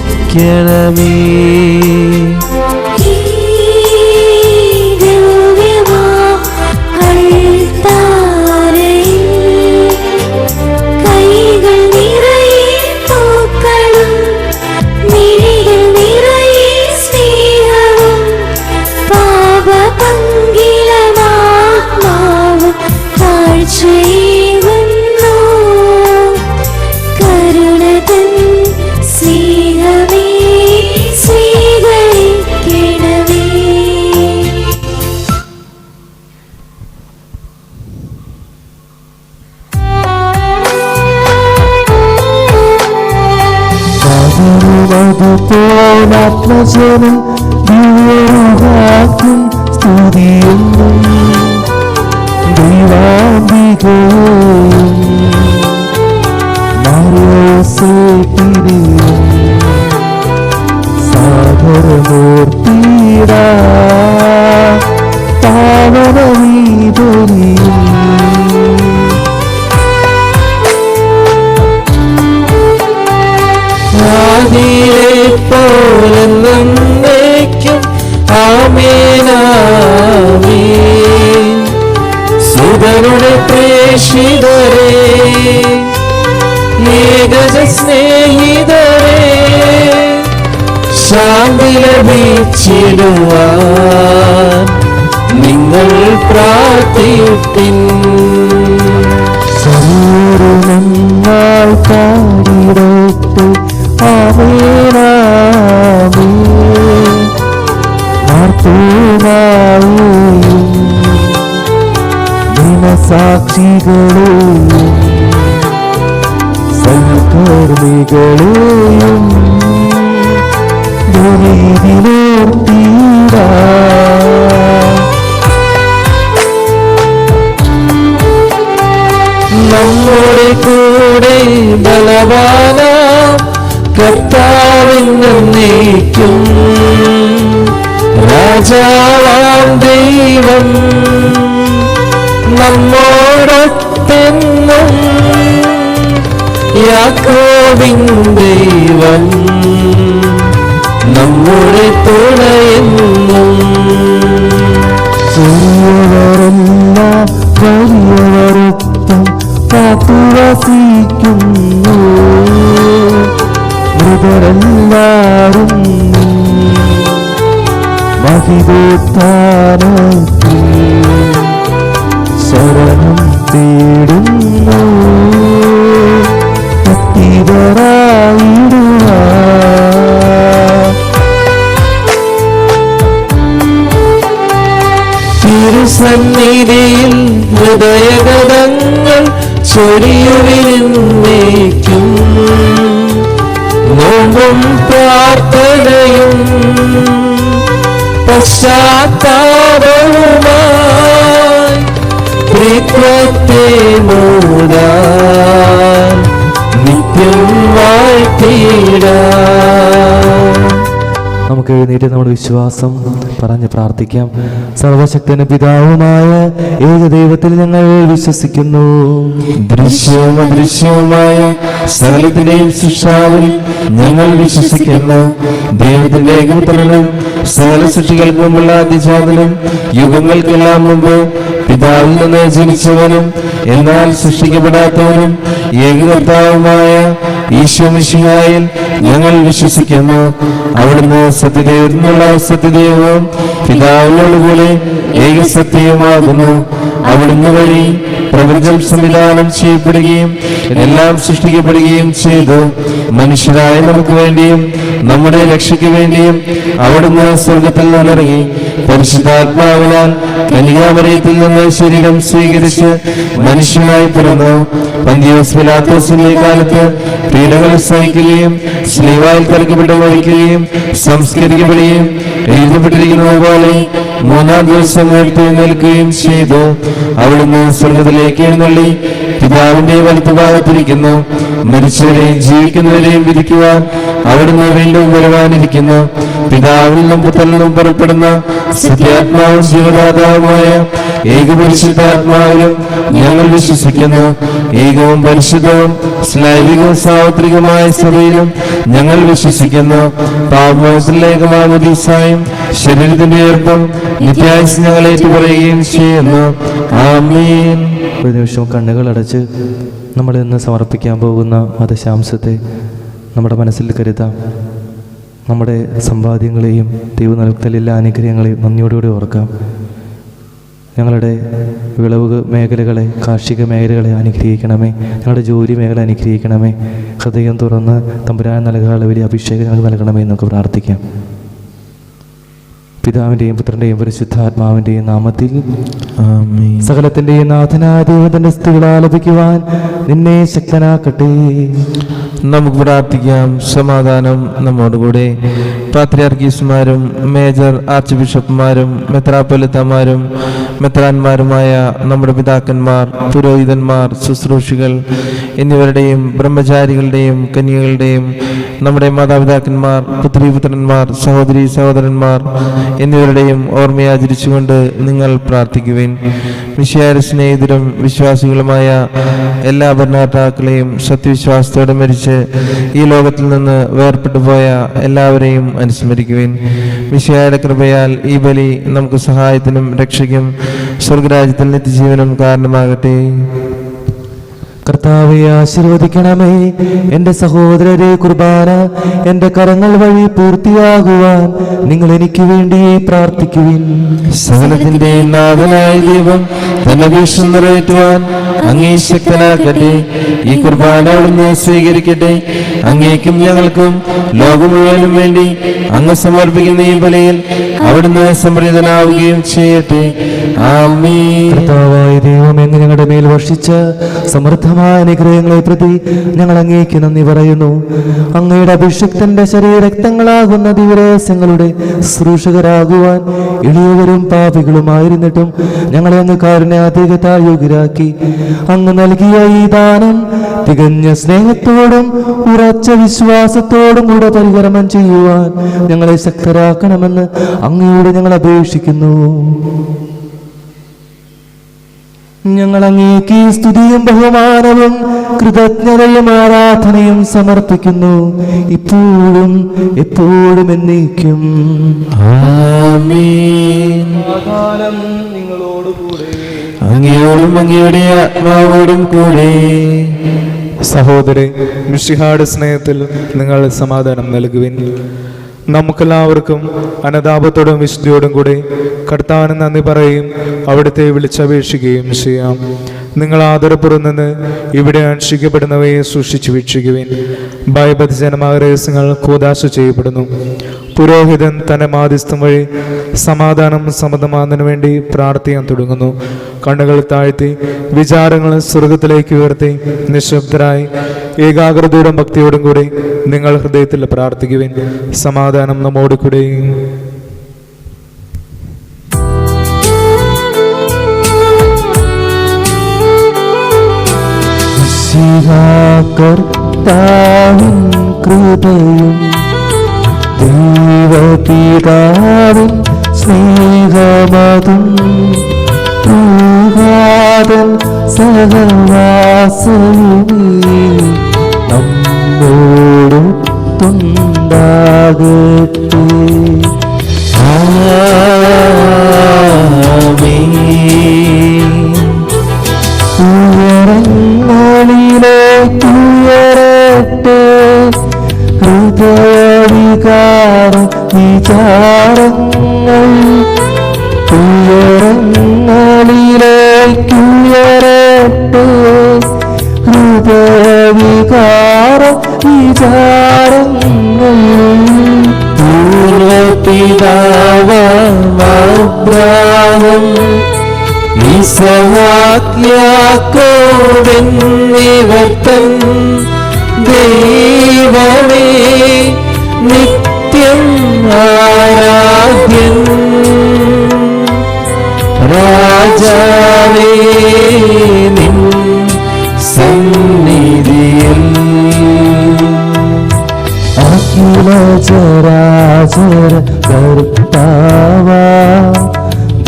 അതുപോലാത്മജനം ദിവ്യവാക്കും സ്തുതിയൊന്നും ദൈവാംബികയും മറിയോസേപ്പിനെയും സാഗരമൂർത്തിയിടാ പാവനമീതൊരിയും പോലെന്നേക്കും ആമേനാമേൻ. സുതരുടെ പ്രേഷിതരേ ഏകജ സ്നേഹിതരേ ശാന്തി ലഭിച്ചിടുവാൻ നിങ്ങൾ പ്രാർത്ഥിപ്പിൻ. സൂര്യനങ്ങൾ പാടിടട്ടെ സാക്ഷികളെയും സഹകർമ്മികളെയും ദുരിതിലോർത്തീരാ. നമ്മുടെ കൂടെ ബലവാനാം കർത്താവെന്നേക്കും രാജാവാം ദൈവം നമ്മോടൊത്തെന്നും യാക്കോബിൻ ദൈവം നമ്മുടെ തുണയെന്നും. ചെറിയവരെല്ലാം വലിയവരൊത്തും കാത്തുവസിക്കുന്നു. മൃതരെല്ലാരും മഹിതോത്ഥാനത്തിൽ ശരണം തേടുന്നു. ഭക്തിപരായിടുക തിരുസന്നിധിയിൽ ഹൃദയഗതങ്ങൾ ചൊരിയുവിനേക്കും. നോമ്പും പ്രാർത്ഥനയും പശ്ചാത്താപവുമായി ത്രിത്വത്തെ മൂടാൻ നിത്യം വാഴ്ത്തിയിടാം. നമുക്ക് എഴുന്നേറ്റ് നമ്മുടെ വിശ്വാസം പറഞ്ഞ് പ്രാർത്ഥിക്കാം. സർവശക്തനും പിതാവുമായ ഏകദൈവത്തിൽ ഞങ്ങൾ വിശ്വസിക്കുന്നു. ദൃശ്യവും അദൃശ്യവുമായ സകലത്തിന്റെയും സൃഷ്ടാവിൽ ഞങ്ങൾ വിശ്വസിക്കുന്നു. ദൈവത്തിന്റെ ഏകപുത്രനും സകല സൃഷ്ടികൾക്ക് മുമ്പുള്ള അതിജാതനും യുഗങ്ങൾക്കെല്ലാം മുമ്പ് പിതാവിൽ നിന്ന് ജനിച്ചവനും എന്നാൽ സൃഷ്ടിക്കപ്പെടാത്തവനും ഏകകർത്താവുമായ ഈശോ മിശിഹായിൽ ഞങ്ങൾ വിശ്വസിക്കുന്നു. അവിടുന്ന് സത്യദൈവത്തിനുള്ള സത്യദൈവവും പിതാവിനോടുകൂടെ ഏകസത്യവുമാകുന്നു. അവിടുന്ന് വഴി പ്രപഞ്ചം സംവിധാനം ചെയ്യപ്പെടുകയും എല്ലാം സൃഷ്ടിക്കപ്പെടുകയും ചെയ്തു. മനുഷ്യരായ നമുക്ക് വേണ്ടിയും നമ്മുടെ രക്ഷയ്ക്ക് വേണ്ടിയും അവിടുന്ന് സ്വർഗത്തിൽ നിന്നിറങ്ങി പരിശുദ്ധാത്മാവിനാൽ കന്യകാമറിയത്തിൽ നിന്ന് ശരീരം സ്വീകരിച്ച് മനുഷ്യനായി പിറന്നു. പന്തിയോസ് പിലാത്തോസിന്റെ കാലത്ത് പീഡകൾ സഹിക്കുകയും സ്ലീവായിൽ തലക്കപ്പെട്ട് മരിക്കുകയും സംസ്കരിക്കപ്പെടുകയും എഴുതപ്പെട്ടിരിക്കുന്നത് പോലെ മൂന്നാം ദിവസം ഉയർത്തെഴുന്നേൽക്കുകയും ചെയ്തു. അവിടുന്ന് സ്വർഗ്ഗത്തിലേക്ക് എഴുന്നള്ളി പിതാവിന്റെ വലത്തുഭാഗത്തിരിക്കുന്നു. മരിച്ചവരെയും ജീവിക്കുന്നവരെയും വിധിക്കുവാൻ അവിടുന്ന് വീണ്ടും വരുവാനിരിക്കുന്നു. പിതാവിൽ നിന്നും പുത്രനിൽ നിന്നും പുറപ്പെടുന്ന സത്യാത്മാവും ജീവദാതാവുമായ ഏകപരിശുദ്ധാത്മാവിലും ഞങ്ങൾ വിശ്വസിക്കുന്നു. ഏകവും പരിശുദ്ധവും സ്ലൈവികവും സാർവത്രികമായ സഭയിലും ഞങ്ങൾ വിശ്വസിക്കുന്നു. പാപമോചനലേഖമാമോദീസായും ശരീരത്തിന്റെ ഉയർപ്പും നിത്യായുസ്സ് ഞങ്ങൾ ഏറ്റുപറയുകയും ചെയ്യുന്നു. ആമേൻ. ഒരു നിമിഷം കണ്ണുകൾ അടച്ച് നമ്മൾ ഇന്ന് സമർപ്പിക്കാൻ പോകുന്ന മതശാംശത്തെ നമ്മുടെ മനസ്സിൽ കരുതാം. നമ്മുടെ സമ്പാദ്യങ്ങളെയും ദൈവം നൽകുന്ന എല്ലാ അനുഗ്രഹങ്ങളെയും നന്ദിയോടുകൂടി ഓർക്കാം. ഞങ്ങളുടെ വിളവ് മേഖലകളെ, കാർഷിക മേഖലകളെ അനുഗ്രഹിക്കണമേ. ഞങ്ങളുടെ ജോലി മേഖല അനുഗ്രഹിക്കണമേ. ഹൃദയം തുറന്ന് തമ്പുരാൻ നൽകാനുള്ള വലിയ അഭിഷേകം ഞങ്ങൾക്ക് നൽകണമേ എന്നൊക്കെ പ്രാർത്ഥിക്കാം. പിതാവിൻ്റെയും പുത്രൻ്റെയും പരിശുദ്ധാത്മാവിൻ്റെയും നാമത്തിൽ ആമേൻ. സകലത്തിൻ്റെയും നാഥനായ ദൈവത്തിൻ്റെ സ്തുതികൾ ആലപിക്കുവാൻ നിന്നെ ശക്തനാക്കട്ടെ. നമുക്ക് പ്രാർത്ഥിക്കാം. സമാധാനം നമ്മോടുകൂടെ. പാത്രിയാർക്കീസുമാരും മേജർ ആർച്ച് ബിഷപ്പുമാരും മെത്രാപ്പൊലിത്തമാരും മെത്രാന്മാരുമായ നമ്മുടെ പിതാക്കന്മാർ, പുരോഹിതന്മാർ, ശുശ്രൂഷികൾ എന്നിവരുടെയും ബ്രഹ്മചാരികളുടെയും കന്യകളുടെയും നമ്മുടെ മാതാപിതാക്കന്മാർ, പുത്രീപുത്രന്മാർ, സഹോദരി സഹോദരന്മാർ എന്നിവരുടെയും ഓർമ്മയാചരിച്ചുകൊണ്ട് നിങ്ങൾ പ്രാർത്ഥിക്കുവിൻ. മിശിഹായുടെ സ്നേഹിതരും വിശ്വാസികളുമായ എല്ലാ ഭരണകർത്താക്കളെയും സത്യവിശ്വാസത്തോടെ മരിച്ച് ഈ ലോകത്തിൽ നിന്ന് വേർപെട്ടു പോയ എല്ലാവരെയും അനുസ്മരിക്കുവിൻ. മിശിഹായുടെ കൃപയാൽ ഈ ബലി നമുക്ക് സഹായത്തിനും രക്ഷയ്ക്കും സ്വർഗരാജ്യത്തിൽ നിത്യജീവനും കാരണമാകട്ടെ. കർത്താവെ ആശീർവദിക്കണമേ. എൻ്റെ സഹോദരരെ, കുർബാന എൻ്റെ കരങ്ങൾ വഴി പൂർത്തിയാകുവാൻ നിങ്ങൾ എനിക്ക് വേണ്ടി പ്രാർത്ഥിക്കുവിൻ. സകലത്തിന്റെ നാഥനായ ദൈവം തന്റെ വീക്ഷണം നിറവേറ്റുവാൻ അങ്ങേ ശക്തനാക്കട്ടെ. ഈ കുർബാന അവിടുന്ന് സ്വീകരിക്കട്ടെ. അങ്ങേക്കും ഞങ്ങൾക്കും ലോകം മുഴുവനും വേണ്ടി അങ്ങ് സമർപ്പിക്കുന്ന ഈ ബലിയിൽ അവിടുന്ന് സംപ്രീതനാവുകയും ചെയ്യട്ടെ. ആമേൻ. കർത്താവായ ദൈവം എന്ന് ഞങ്ങളുടെ മേൽ വർഷിച്ച സമൃദ്ധമായ അനുഗ്രഹങ്ങളെ പ്രതി ഞങ്ങൾ അങ്ങേക്ക് നന്ദി പറയുന്നു. അങ്ങയുടെ അഭിഷിക്തന്റെ ശരീരരക്തങ്ങളാകുന്ന ദിവരഹസ്യങ്ങളുടെ ശുശ്രൂഷകരാകുവാൻ എളിയവരും പാപികളുമായിരുന്നിട്ടും ഞങ്ങളെ അങ്ങ് കാരുണ്യാധികത്താൽ യോഗ്യരാക്കി. അങ്ങ് നൽകിയ ഈ ദാനം തികഞ്ഞ സ്നേഹത്തോടും ഉറച്ച വിശ്വാസത്തോടും കൂടെ പരികർമ്മം ചെയ്യുവാൻ ഞങ്ങളെ ശക്തരാക്കണമെന്ന് അങ്ങയോട് ഞങ്ങൾ അപേക്ഷിക്കുന്നു. ഞങ്ങൾ അങ്ങേക്ക് സ്തുതിയും ബഹുമാനവും കൃതജ്ഞതയും ആരാധനയും സമർപ്പിക്കുന്നു, ഇപ്പോഴും എപ്പോഴും എന്നേക്കും. ആമേൻ. അങ്ങയോടും അങ്ങയുടെ ആത്മാവോടും കൂടെ. സഹോദരി, മിശിഹായുടെ സ്നേഹത്തിൽ നിങ്ങൾ സമാധാനം നൽകുവിൻ. നമുക്കെല്ലാവർക്കും അനുതാപത്തോടും വിശുദ്ധിയോടും കൂടി കർത്താവിന് നന്ദി പറയുകയും അവിടുത്തെ വിളിച്ചപേക്ഷിക്കുകയും ചെയ്യാം. നിങ്ങൾ ആദരപൂർവ്വം നിന്ന് ഇവിടെ അനുഷ്ഠിക്കപ്പെടുന്നവയെ സൂക്ഷിച്ചു വീക്ഷിക്കുവിൻ. ഭയഭക്തിജനമായ രഹസ്യങ്ങൾ കൂദാശ ചെയ്യപ്പെടുന്നു. പുരോഹിതൻ തന്റെ മാധ്യസ്ഥം വഴി സമാധാനം സമ്മതമാകുന്നതിനു വേണ്ടി പ്രാർത്ഥിക്കാൻ തുടങ്ങുന്നു. കണ്ണുകൾ താഴ്ത്തി വിചാരങ്ങൾ സ്വർഗത്തിലേക്ക് ഉയർത്തി നിശബ്ദരായി ഏകാഗ്രതയോടും ഭക്തിയോടും കൂടി നിങ്ങൾ ഹൃദയത്തിൽ പ്രാർത്ഥിക്കുവിൻ. സമാധാനം നമ്മോട് കൂടെ. കർത്താവിൻ കൃപയും ദൈവപിതാവിൻ സ്നേഹമതും ൂഹാതൻ സഹവാസവുമീ നമ്മോടൊത്തുണ്ടാകട്ടെ. ആമേൻ. ഉയരങ്ങളിലേക്കുയരട്ടെ ഹൃദയവികാര വിചാരങ്ങൾ. ഉയരങ്ങളിലേക്കുയരട്ടെ ഹൃദയവികാര വിചാരങ്ങൾ. പൂർവപിതാവാം യാക്കോബെന്നിവർത്തൻ ദൈവമേ നിത്യം ആരാധ്യൻ. രാജാവേ നിൻ സന്നിധിയിൽ അഖില ചരാചര കർത്താവാ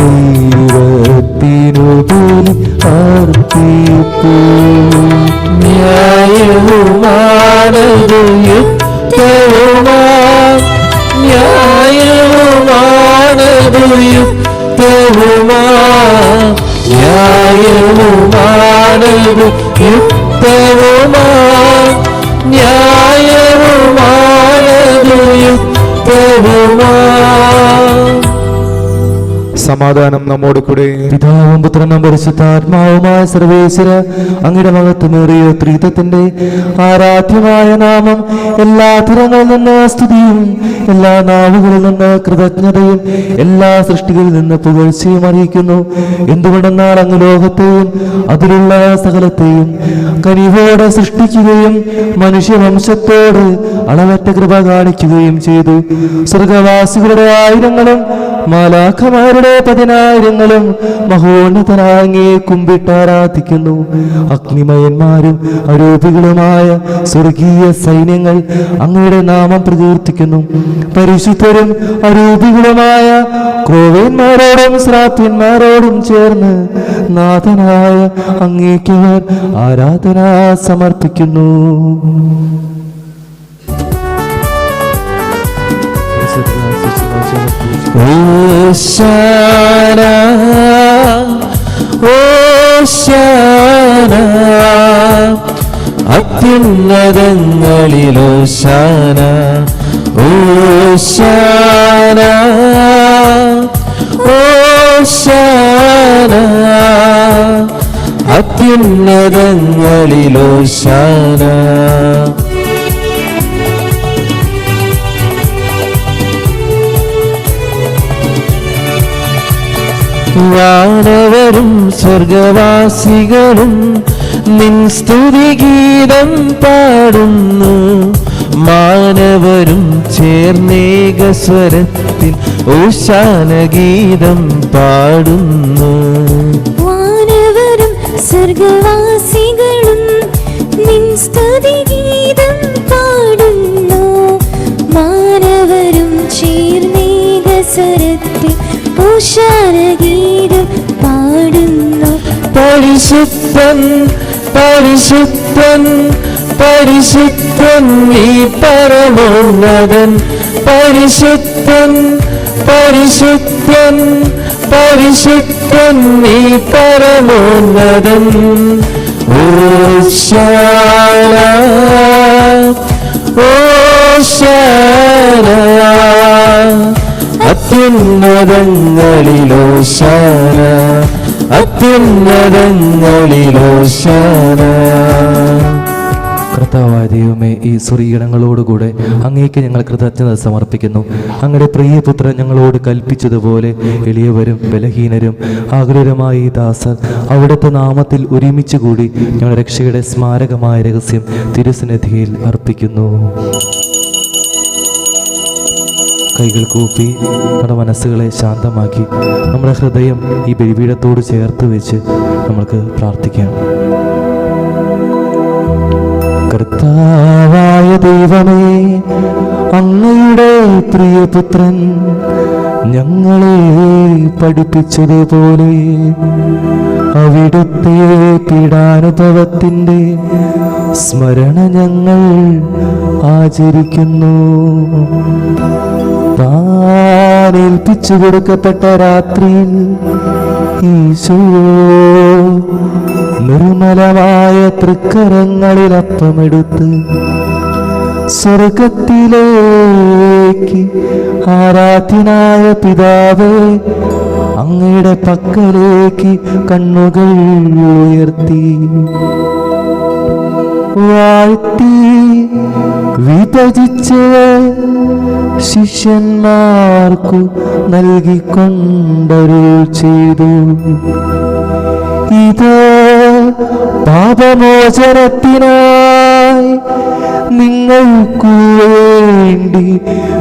ദൈവത്തിനു ബലി അർപ്പിപ്പൂ. ന്യായവുമാണതു യുക്തവുമാ ന്യായവുമാണതു യുക്തവുമാ ന്യായവുമാണതു യുക്തവുമാ ന്യായവുമാണതു യുക്തവുമാ. സമാധാനം നമ്മോട് കൂടെ. പിതാവും പുത്രനും പരിശുദ്ധാത്മാവുമായ സർവേശ്വര അങ്ങയുടെ മഹത്വമേറിയ ത്രിത്വത്തിന്റെ ആരാധ്യമായ നാമം എല്ലാ തരങ്ങളിൽ നിന്ന് സ്തുതിയും എല്ലാ നാവുകളിൽ നിന്ന് കൃതജ്ഞതയും എല്ലാ സൃഷ്ടികളിൽ നിന്ന് പുകഴ്ചയും അറിയിക്കുന്നു. എന്തുകൊണ്ടെന്നാൽ അങ്ങ് ലോകത്തെയും അതിലുള്ള സകലത്തെയും കനിവോടെ സൃഷ്ടിക്കുകയും മനുഷ്യവംശത്തോട് അളവറ്റ കൃപ കാണിക്കുകയും ചെയ്തു. സ്വർഗവാസികളുടെ ആയിരങ്ങളും മാലാഖമാരുടെ 10,000-ങ്ങളും മഹോന്നതനാങ്ങേ കുമ്പിട്ടാരാധിക്കുന്നു. അഗ്നിമയന്മാരും അരൂപികളുമായ സ്വർഗീയ സൈന്യങ്ങൾ അങ്ങയുടെ നാമം പ്രകീർത്തിക്കുന്നു. പരിശുദ്ധരും അരൂപികളുമായ ക്രോവേന്മാരോടും ശ്രാപ്യന്മാരോടും ചേർന്ന് നാഥനായ അങ്ങേക്ക് ആരാധന സമർപ്പിക്കുന്നു. ഓശാന ഓശാന അത്യുന്നതങ്ങളിലോശാന ഓശാന ഓശാന അത്യുന്നതങ്ങളിലോശാന. വാനവരും സ്വർഗവാസികളും നിൻ സ്തുതിഗീതം പാടുന്നു. മാനവരും ചേർന്നേകസ്വരത്തിൽ ഓശാന ഗീതം പാടുന്നു. വാനവരും സ്വർഗവാസികളും നിൻ സ്തുതിഗീതം പാടുന്നു. മാനവരും ചേർന്നേകസ്വരത്തിൽ ഓശാന ഗീതം പാടുന്നു. പരിശുദ്ധൻ പരിശുദ്ധൻ പരിശുദ്ധൻ നീ പരമോന്നതൻ. പരിശുദ്ധൻ പരിശുദ്ധൻ പരിശുദ്ധൻ നീ പരമോന്നതൻ. ഓശാന ഓശാന അത്യുന്നതങ്ങളിലോശാന അത്യുന്നതങ്ങളിലോശാന. കർത്താവായ ദൈവമേ, ഈ സ്വർഗീയങ്ങളോടുകൂടെ അങ്ങേക്ക് ഞങ്ങൾ കൃതജ്ഞത സമർപ്പിക്കുന്നു. അങ്ങയുടെ പ്രിയപുത്രൻ ഞങ്ങളോട് കൽപ്പിച്ചതുപോലെ എളിയവരും ബലഹീനരും ആകുലരുമായ ഈ ദാസർ അവിടുത്തെ നാമത്തിൽ ഒരുമിച്ച് കൂടി ഞങ്ങളുടെ രക്ഷയുടെ സ്മാരകമായ രഹസ്യം തിരുസന്നിധിയിൽ അർപ്പിക്കുന്നു. കൈകൾ കൂപ്പി നമ്മുടെ മനസ്സുകളെ ശാന്തമാക്കി നമ്മുടെ ഹൃദയം ഈ ബലിപീഠത്തോട് ചേർത്ത് വെച്ച് നമുക്ക് പ്രാർത്ഥിക്കാം. കർത്താവായ ദൈവമേ, അങ്ങയുടെ പ്രിയപുത്രൻ ഞങ്ങളെ പഠിപ്പിച്ചതുപോലെ അവിടുത്തെ പീഡാനുഭവത്തിൻ്റെ സ്മരണ ഞങ്ങൾ ആചരിക്കുന്നു. താൻ ഏൽപ്പിച്ചു കൊടുക്കപ്പെട്ട രാത്രിയിൽ ഈശോ നിർമ്മലമായ തൃക്കരങ്ങളിൽ അപ്പമെടുത്ത് സ്വർഗത്തിലേക്ക് ആരാധ്യനായ പിതാവേ അങ്ങയുടെ പക്കലേക്ക് കണ്ണുകൾ ഉയർത്തി വാഴ്ത്തി വിഭജിച്ച് ശിഷ്യന്മാർക്കു നൽകിക്കൊണ്ടരുൾ ചെയ്തു. ഇത് പാപമോചനത്തിനായി നിങ്ങൾക്കു വേണ്ടി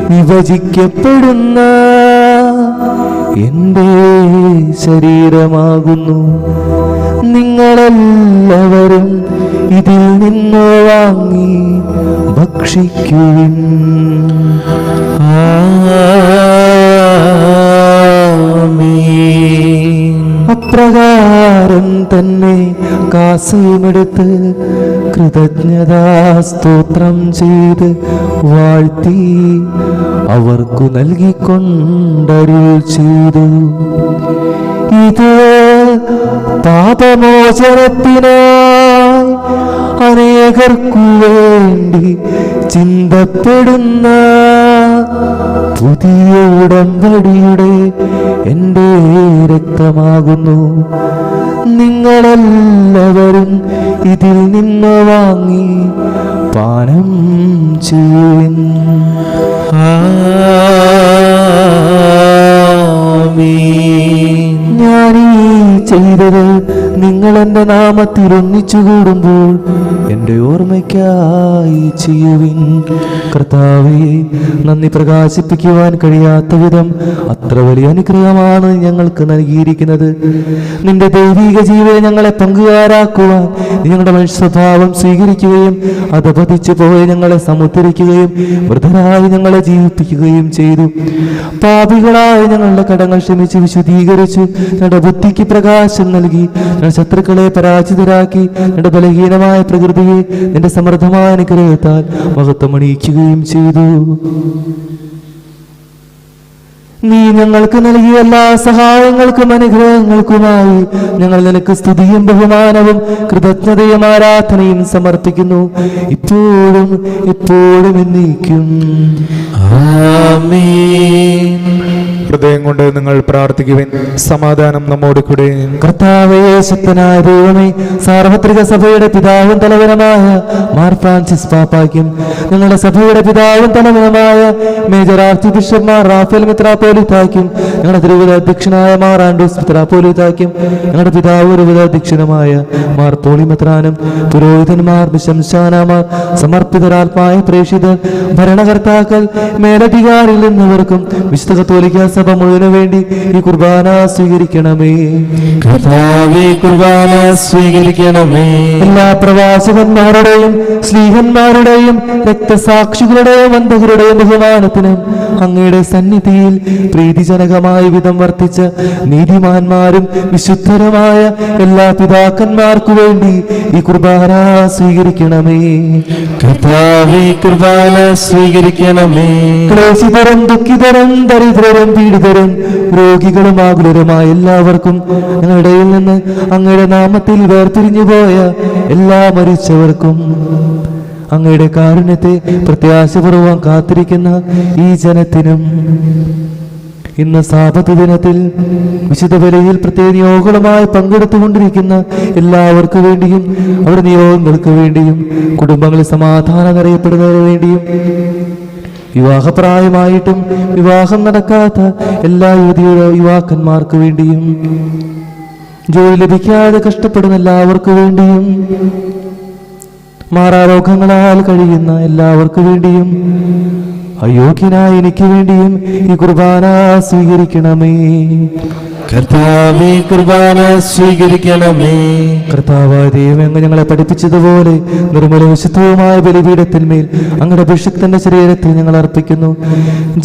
വിഭജിക്കപ്പെടുന്ന എൻ്റെ ശരീരമാകുന്നു. നിങ്ങളെല്ലാവരും ഇതിൽ നിന്ന് വാങ്ങി ഭക്ഷിക്കുവിൻ. അപ്രകാരം തന്നെ കാസയുമെടുത്ത് കൃതജ്ഞതാ സ്തോത്രം ചെയ്ത് വാഴ്ത്തി അവർക്കു നൽകിക്കൊണ്ടരുൾ ചെയ്തു, ഇത് പാപമോചനത്തിനായി അനേകർക്കു വേണ്ടി ചിന്തപ്പെടുന്ന പുതിയ ഉടമ്പടിയുടെ എൻ്റെ രക്തമാകുന്നു. നിങ്ങളെല്ലാവരും ഇതിൽ നിന്ന് വാങ്ങി പാനം ചെയ്യുവിൻ. ഞാനീ ചെയ്തത് നിങ്ങൾ എൻ്റെ നാമത്തിൽ ഒന്നിച്ചു കൂടുമ്പോൾ എൻ്റെ ഓർമ്മയ്ക്കായി ചെയ്യുവിൻ. കർത്താവേ, നന്ദി പ്രകാശിപ്പിക്കുവാൻ കഴിയാത്ത വിധം അത്ര വലിയ അനുഗ്രഹമാണ് ഞങ്ങൾക്ക് നൽകിയിരിക്കുന്നത്. നിന്റെ ദൈവിക ജീവനെ ഞങ്ങളെ പങ്കുകാരാക്കുവാൻ ഞങ്ങളുടെ മനുഷ്യ സ്വഭാവം സ്വീകരിക്കുകയും അധപതിച്ചു പോയ ഞങ്ങളെ സമുദ്ധരിക്കുകയും മൃതരായി ഞങ്ങളെ ജീവിപ്പിക്കുകയും ചെയ്തു. പാപികളായ ഞങ്ങളുടെ കടങ്ങൾ ക്ഷമിച്ച് വിശുദ്ധീകരിച്ചു ഞങ്ങളുടെ ബുദ്ധിക്ക് പ്രകാശം നൽകി ഞങ്ങളുടെ ശത്രുക്കളെ പരാജിതരാക്കി ഞങ്ങളുടെ ബലഹീനമായ പ്രകൃതിയെ നിന്റെ സമൃദ്ധമായ അനുഗ്രഹത്താൽ മഹത്വമണിയിക്കുകയും ചെയ്തു. നീ ഞങ്ങൾക്ക് നൽകിയ എല്ലാ സഹായങ്ങൾക്കും അനുഗ്രഹങ്ങൾക്കുമായി ഞങ്ങൾ നിനക്ക് സ്തുതിയും ബഹുമാനവും കൃതജ്ഞതയും ആരാധനയും സമർപ്പിക്കുന്നു, ഇപ്പോഴും എപ്പോഴും എന്നേക്കും. ആമേൻ. ഹൃദയം കൊണ്ട് നിങ്ങൾ പ്രാർത്ഥിക്കുവിൻ. സമാധാനം നമ്മോട് കൂടെ. കർത്താവേ, ശക്തനായ ദൈവമേ, സാർവത്രിക സഭയുടെ പിതാവും തലവനുമായ മാർ ഫ്രാൻസിസ് പാപ്പായ്ക്കും ഞങ്ങളുടെ സഭയുടെ പിതാവും തലവനുമായ major archbishop Mar Raphael മെത്രാപ്പോലീത്തായ്ക്കും ഞങ്ങളുടെ തിരുവിത അധ്യക്ഷനായ മാർ ആൻഡ്രൂസ് മെത്രാപ്പോലീത്തായ്ക്കും ഞങ്ങളുടെ പിതാവ് തിരുവിത അധ്യക്ഷനുമായ മാർ പോളി മെത്രാനും പുരോഹിതന്മാർ, ശംശാനമാർ, സമർപ്പിതരാത്മായ പ്രേക്ഷിതർ, ഭരണകർത്താക്കൾ, മേലധികാരികൾ എന്നിവർക്കും വിശുദ്ധ കത്തോലിക്ക സഭ മുഴുവനു വേണ്ടി ഈ കുർബാന സ്വീകരിക്കണമേ. കർത്താവേ, കുർബാന സ്വീകരിക്കണമേ. എല്ലാ പ്രവാചകന്മാരുടെയും സ്ലീഹന്മാരുടെയും രക്തസാക്ഷികളുടെയും അന്ധകരുടെയും ബഹുമാനത്തിനും അങ്ങയുടെ സന്നിധിയിൽ പ്രീതിജനകമായ വിധം വർത്തിച്ച നീതിമാന്മാരും വിശുദ്ധരുമായ എല്ലാ പിതാക്കന്മാർക്കു വേണ്ടി ഈ കുർബാന സ്വീകരിക്കണമേ. കർത്താവേ, കുർബാന സ്വീകരിക്കണമേ. ക്ലേശിതരും ദുഃഖിതരും ദരിദ്രരും പീഡിതരും രോഗികളും ആകുലരുമായ എല്ലാവർക്കും ഞങ്ങളുടെ നിന്ന് അങ്ങയുടെ നാമത്തിൽ വേർപിരിഞ്ഞു പോയ എല്ലാ മരിച്ചവർക്കും അങ്ങയുടെ കാരുണ്യത്തെ പ്രത്യാശപൂർവ്വം കാത്തിരിക്കുന്ന ഈ ജനത്തിനും ഇന്ന് സാബത്ത് ദിനത്തിൽ വിശുദ്ധ ബലിയിൽ പ്രത്യേക നിയോഗങ്ങളുമായി പങ്കെടുത്തുകൊണ്ടിരിക്കുന്ന എല്ലാവർക്കു വേണ്ടിയും അവരുടെ നിയോഗങ്ങൾക്ക് വേണ്ടിയും കുടുംബങ്ങളിൽ സമാധാനം അറിയപ്പെടുന്നതിനു വേണ്ടിയും വിവാഹപ്രായമായിട്ടും വിവാഹം നടക്കാത്ത എല്ലാ യുവാക്കന്മാർക്ക് വേണ്ടിയും ജോലി ലഭിക്കാതെ കഷ്ടപ്പെടുന്ന എല്ലാവർക്കു വേണ്ടിയും മാറാരോഗങ്ങളാൽ കഴിയുന്ന എല്ലാവർക്കു വേണ്ടിയും അയോഗ്യനായ എനിക്ക് വേണ്ടിയും ഈ കുർബാന സ്വീകരിക്കണമേ. കർത്താവേ, കുർബാന സ്വീകരിക്കണമേ. കർത്താവായ ദൈവമേ, അങ്ങ് ഞങ്ങളെ പഠിപ്പിച്ചതുപോലെ നിർമ്മല വിശുദ്ധവുമായ ബലിപീഠത്തിന്മേൽ അങ്ങയുടെ അഭിഷിക്തന്റെ ശരീരത്തിൽ ഞങ്ങൾ അർപ്പിക്കുന്നു.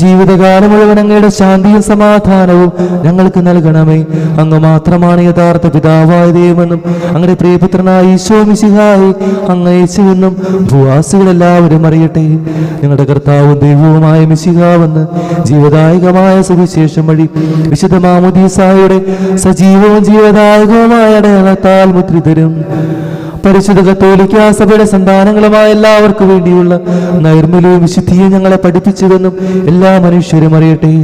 ജീവിതകാലം മുഴുവൻ അങ്ങയുടെ ശാന്തിയും സമാധാനവും ഞങ്ങൾക്ക് നൽകണമേ. അങ്ങ് മാത്രമാണ് യഥാർത്ഥ പിതാവായ ദൈവമെന്നും അങ്ങയുടെ പ്രിയപുത്രനായ ഈശോ മിശിഹായി അങ്ങ് അയച്ചുവെന്നും ഭൂവാസികളെല്ലാവരും അറിയട്ടെ. ഞങ്ങളുടെ കർത്താവും ദൈവവുമായ മിശിഹാവെന്ന് ജീവദായകമായ സുവിശേഷം വഴി വിശുദ്ധ മാമോദീസായുടെ സജീവവും ജീവദായകവുമായ അടയാളത്താൽ മുദ്രിതരും പരിശുദ്ധ കത്തോലിക്കാ സഭയുടെ സന്താനങ്ങളുമായ എല്ലാവർക്കും വേണ്ടിയുള്ള നൈർമല്യവും വിശുദ്ധിയും ഞങ്ങളെ പഠിപ്പിച്ചുവെന്നും എല്ലാ മനുഷ്യരും അറിയട്ടെ.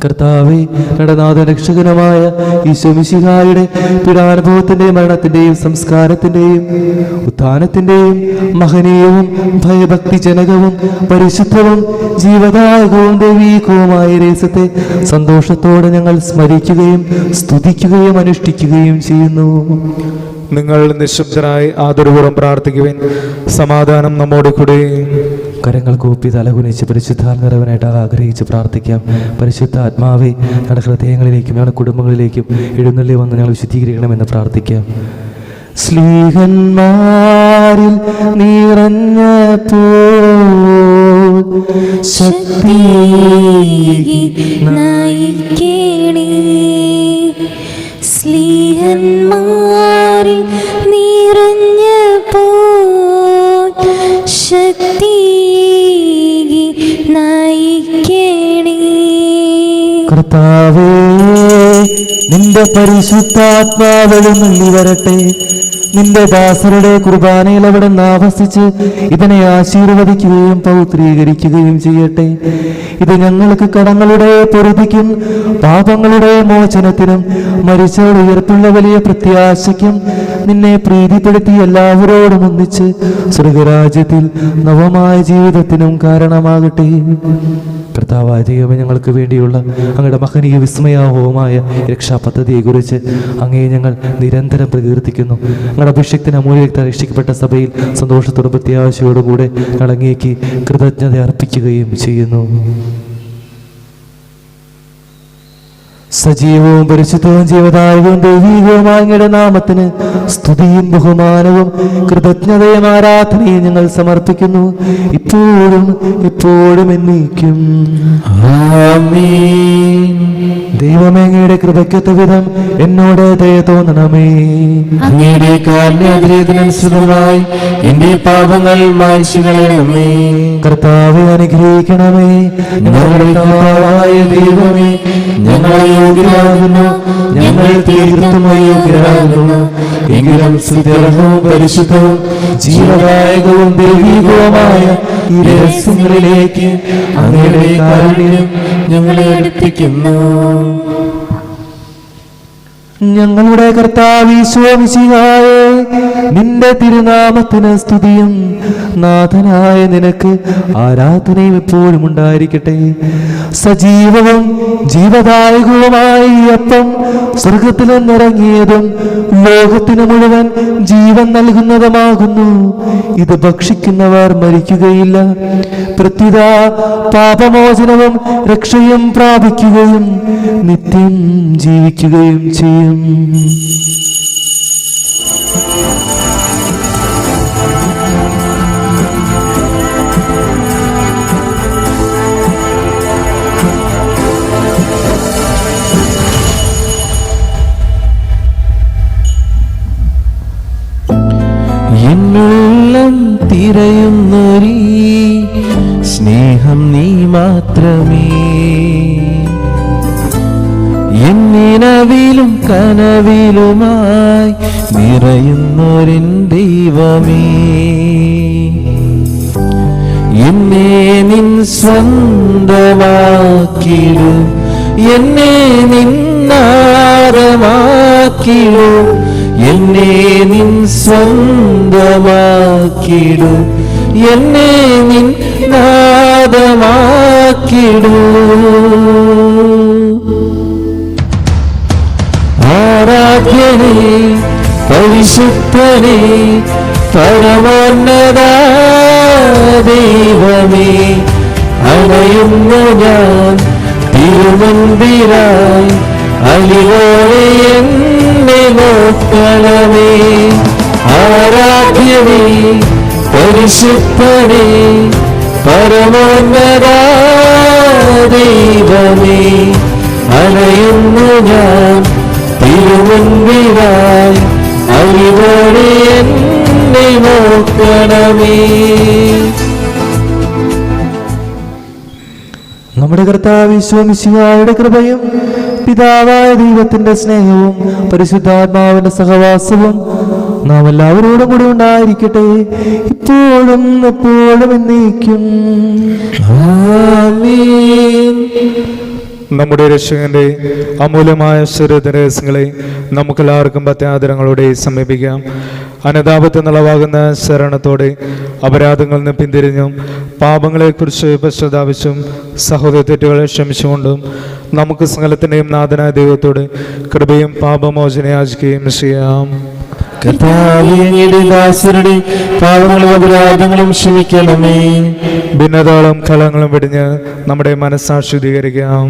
കർത്താവേ, നടനാഥ രക്ഷകനുമായ ഈശോ മിശിഹായുടെ പീഡാനുഭവത്തിന്റെയും മരണത്തിന്റെയും സംസ്കാരത്തിന്റെയും ഉത്ഥാനത്തിന്റെയും മഹനീയവും ഭയഭക്തിജനകവും പരിശുദ്ധവും ജീവദായകവും ദൈവീകവുമായ രഹസ്യത്തെ സന്തോഷത്തോടെ ഞങ്ങൾ സ്മരിക്കുകയും സ്തുതിക്കുകയും അനുഷ്ഠിക്കുകയും ചെയ്യുന്നു. നിങ്ങൾ നിശബ്ദരായി ആദരപൂർവ്വം പ്രാർത്ഥിക്കുവിൻ. സമാധാനം നമ്മോട് കൂടെ. കരങ്ങൾ കൂപ്പി തലകുനിച്ച് പരിശുദ്ധാത്മരവനായിട്ട് ആഗ്രഹിച്ച് പ്രാർത്ഥിക്കാം. പരിശുദ്ധ ആത്മാവെ ഞങ്ങളുടെ ഹൃദയങ്ങളിലേക്കും ഞങ്ങളുടെ കുടുംബങ്ങളിലേക്കും എഴുന്നള്ളി വന്ന് ഞങ്ങൾ വിശുദ്ധീകരിക്കണമെന്ന് പ്രാർത്ഥിക്കാം. സ്ലീഹന്മാരിൽ നിറഞ്ഞപ്പോൾ ശക്തി നയിക്കണേ. സ്ലീഹന്മാരിൽ നിറഞ്ഞപ്പോൾ ശക്തി നയിക്കണേ. കർത്താവേ, നിന്റെ പരിശുദ്ധാത്മാവെഴുന്നള്ളി വരട്ടെ. നിന്റെ ദാസരുടെ കുർബാനയിൽ അവിടെ ആവസിച്ച് ഇതിനെ ആശീർവദിക്കുകയും പൗത്രീകരിക്കുകയും ചെയ്യട്ടെ. ഇത് ഞങ്ങൾക്ക് കടങ്ങളുടെ പൊറുതിക്കും പാപങ്ങളുടെ മോചനത്തിനും മരിച്ചവരുടെ ഉയർപ്പുള്ള വലിയ പ്രത്യാശയ്ക്കും നിന്നെ പ്രീതിപ്പെടുത്തി എല്ലാവരോടും ഒന്നിച്ച് സ്വർഗരാജ്യത്തിൽ നവമായ ജീവിതത്തിനും കാരണമാകട്ടെ. കർത്താവായ ദൈവമേ, ഞങ്ങൾക്ക് വേണ്ടിയുള്ള അങ്ങയുടെ മഹനീയ വിസ്മയാവഹമായ രക്ഷാപദ്ധതിയെക്കുറിച്ച് അങ്ങേ ഞങ്ങൾ നിരന്തരം പ്രകീർത്തിക്കുന്നു. ഞങ്ങളുടെ അഭിഷേകത്തിന് അമൂല്യത രക്ഷിക്കപ്പെട്ട സഭയിൽ സന്തോഷത്തോടും പ്രത്യാശയോടുകൂടെ ഞങ്ങൾ അങ്ങേക്ക് കൃതജ്ഞത അർപ്പിക്കുകയും ചെയ്യുന്നു. സജീവവും പരിശുദ്ധവും ജീവദായകവും ദൈവീകവുമായ അങ്ങയുടെ നാമത്തിന് സ്തുതിയും ബഹുമാനവും കൃതജ്ഞതയും ആരാധനയും ഞങ്ങൾ സമർപ്പിക്കുന്നു, ഇപ്പോഴും എപ്പോഴും എന്നേക്കും. ആമേൻ. ദൈവമേ, അങ്ങയുടെ കൃപയ്ക്കൊത്ത വിധം എന്നോട് ദയ തോന്നണമേ. അങ്ങയുടെ കാരുണ്യാഗ്രഹത്തിനനുസൃതമായി എന്റെ പാപങ്ങൾ മായ്ച്ചു കളയണമേ. കർത്താവെ, അനുഗ്രഹിക്കണമേ. ഞങ്ങളുടെ കർത്താവായ ദൈവമേ, ഞങ്ങൾ യോഗ്യരാകുന്നു, ഞങ്ങൾ തീർത്തും അയോഗ്യരാകുന്നു. എങ്കിലും സുദൃഢവും പരിശുദ്ധവും ജീവദായകവും ദൈവീകവുമായ ഈ രഹസ്യങ്ങളിലേക്ക് അങ്ങയുടെ കാരുണ്യം ഞങ്ങളെ അടുപ്പിക്കുന്നു. ഞങ്ങളുടെ കർത്താവ് ഈശോ മിശിഹായേ, നിന്റെ തിരുനാമത്തിന് സ്തുതിയും നാഥനായ നിനക്ക് ആരാധനയും എപ്പോഴും ഉണ്ടായിരിക്കട്ടെ. സജീവവും ജീവദായകവുമായ ഈ അപ്പം സ്വർഗത്തിൽ നിന്നിറങ്ങിയതും ലോകത്തിന് മുഴുവൻ ജീവൻ നൽകുന്നതുമാകുന്നു. ഇത് ഭക്ഷിക്കുന്നവർ മരിക്കുകയില്ല, പ്രത്യുത പാപമോചനവും രക്ഷയും പ്രാപിക്കുകയും നിത്യം ജീവിക്കുകയും ചെയ്യും. എന്നുള്ളം തിരയുന്നൊരീ സ്നേഹം നീ മാത്രമേ. എന്നിനവിലും കനവിലുമായി നിറയുന്നൊരിൻ ദൈവമേ, എന്നെ നിൻ സ്വന്തമാക്കിടൂ, എന്നെ നിന്നാരമാക്കിടൂ, എന്നെ നിൻ സ്വന്തമാക്കിടൂ, എന്നെ നിൻ നാദമാക്കിടൂ. ആരാധ്യനേ, പരിശുദ്ധനേ, പരമോന്നത ദൈവമേ, അണയുന്നു ഞാൻ തിരുമുൻപിലായി, അലിവോടെ എന്നെ നോക്കണമേ. ആരാധ്യനേ, പരിശുദ്ധനേ, പരമോന്നത ദൈവമേ, അണയുന്നു ഞാൻ തിരുമുൻപിലായി, അലിവോടെ എന്നെ നോക്കണമേ. നമ്മുടെ കർത്താവ് ഈശോ മിശിഹായുടെ കൃപയും പിതാവായ ദൈവത്തിന്റെ സ്നേഹവും പരിശുദ്ധാത്മാവിന്റെ സഹവാസവും നാം എല്ലാവരോടും കൂടി ഉണ്ടായിരിക്കട്ടെ, ഇപ്പോഴും എപ്പോഴും എന്നേക്കും. ആമേൻ. നമ്മുടെ രക്ഷകന്റെ അമൂല്യമായ ശരീരരഹസ്യങ്ങളെ നമുക്കെല്ലാവർക്കും ഭക്ത്യാദരങ്ങളോടെ സമീപിക്കാം. അനുതാപത്തിൽ നിളവാകുന്ന ശരണത്തോടെ അപരാധങ്ങളിൽ നിന്ന് പിന്തിരിഞ്ഞും പാപങ്ങളെക്കുറിച്ച് പശ്ചാത്താപിച്ചും സഹോദര തെറ്റുകളെ ക്ഷമിച്ചുകൊണ്ടും നമുക്ക് സകലത്തിൻ്റെയും നാഥനായ ദൈവത്തോട് കൃപയും പാപമോചന യാചിക്കുകയും ചെയ്യാം. കർത്താവേ, അങ്ങയുടെ ദാസരുടെ പാപങ്ങളും അപരാധങ്ങളും ക്ഷമിക്കണമേ. ഭിന്നതകളും കളങ്ങളും വെടിഞ്ഞ് നമ്മുടെ മനസ്സാക്ഷി ശുദ്ധീകരിക്കാം.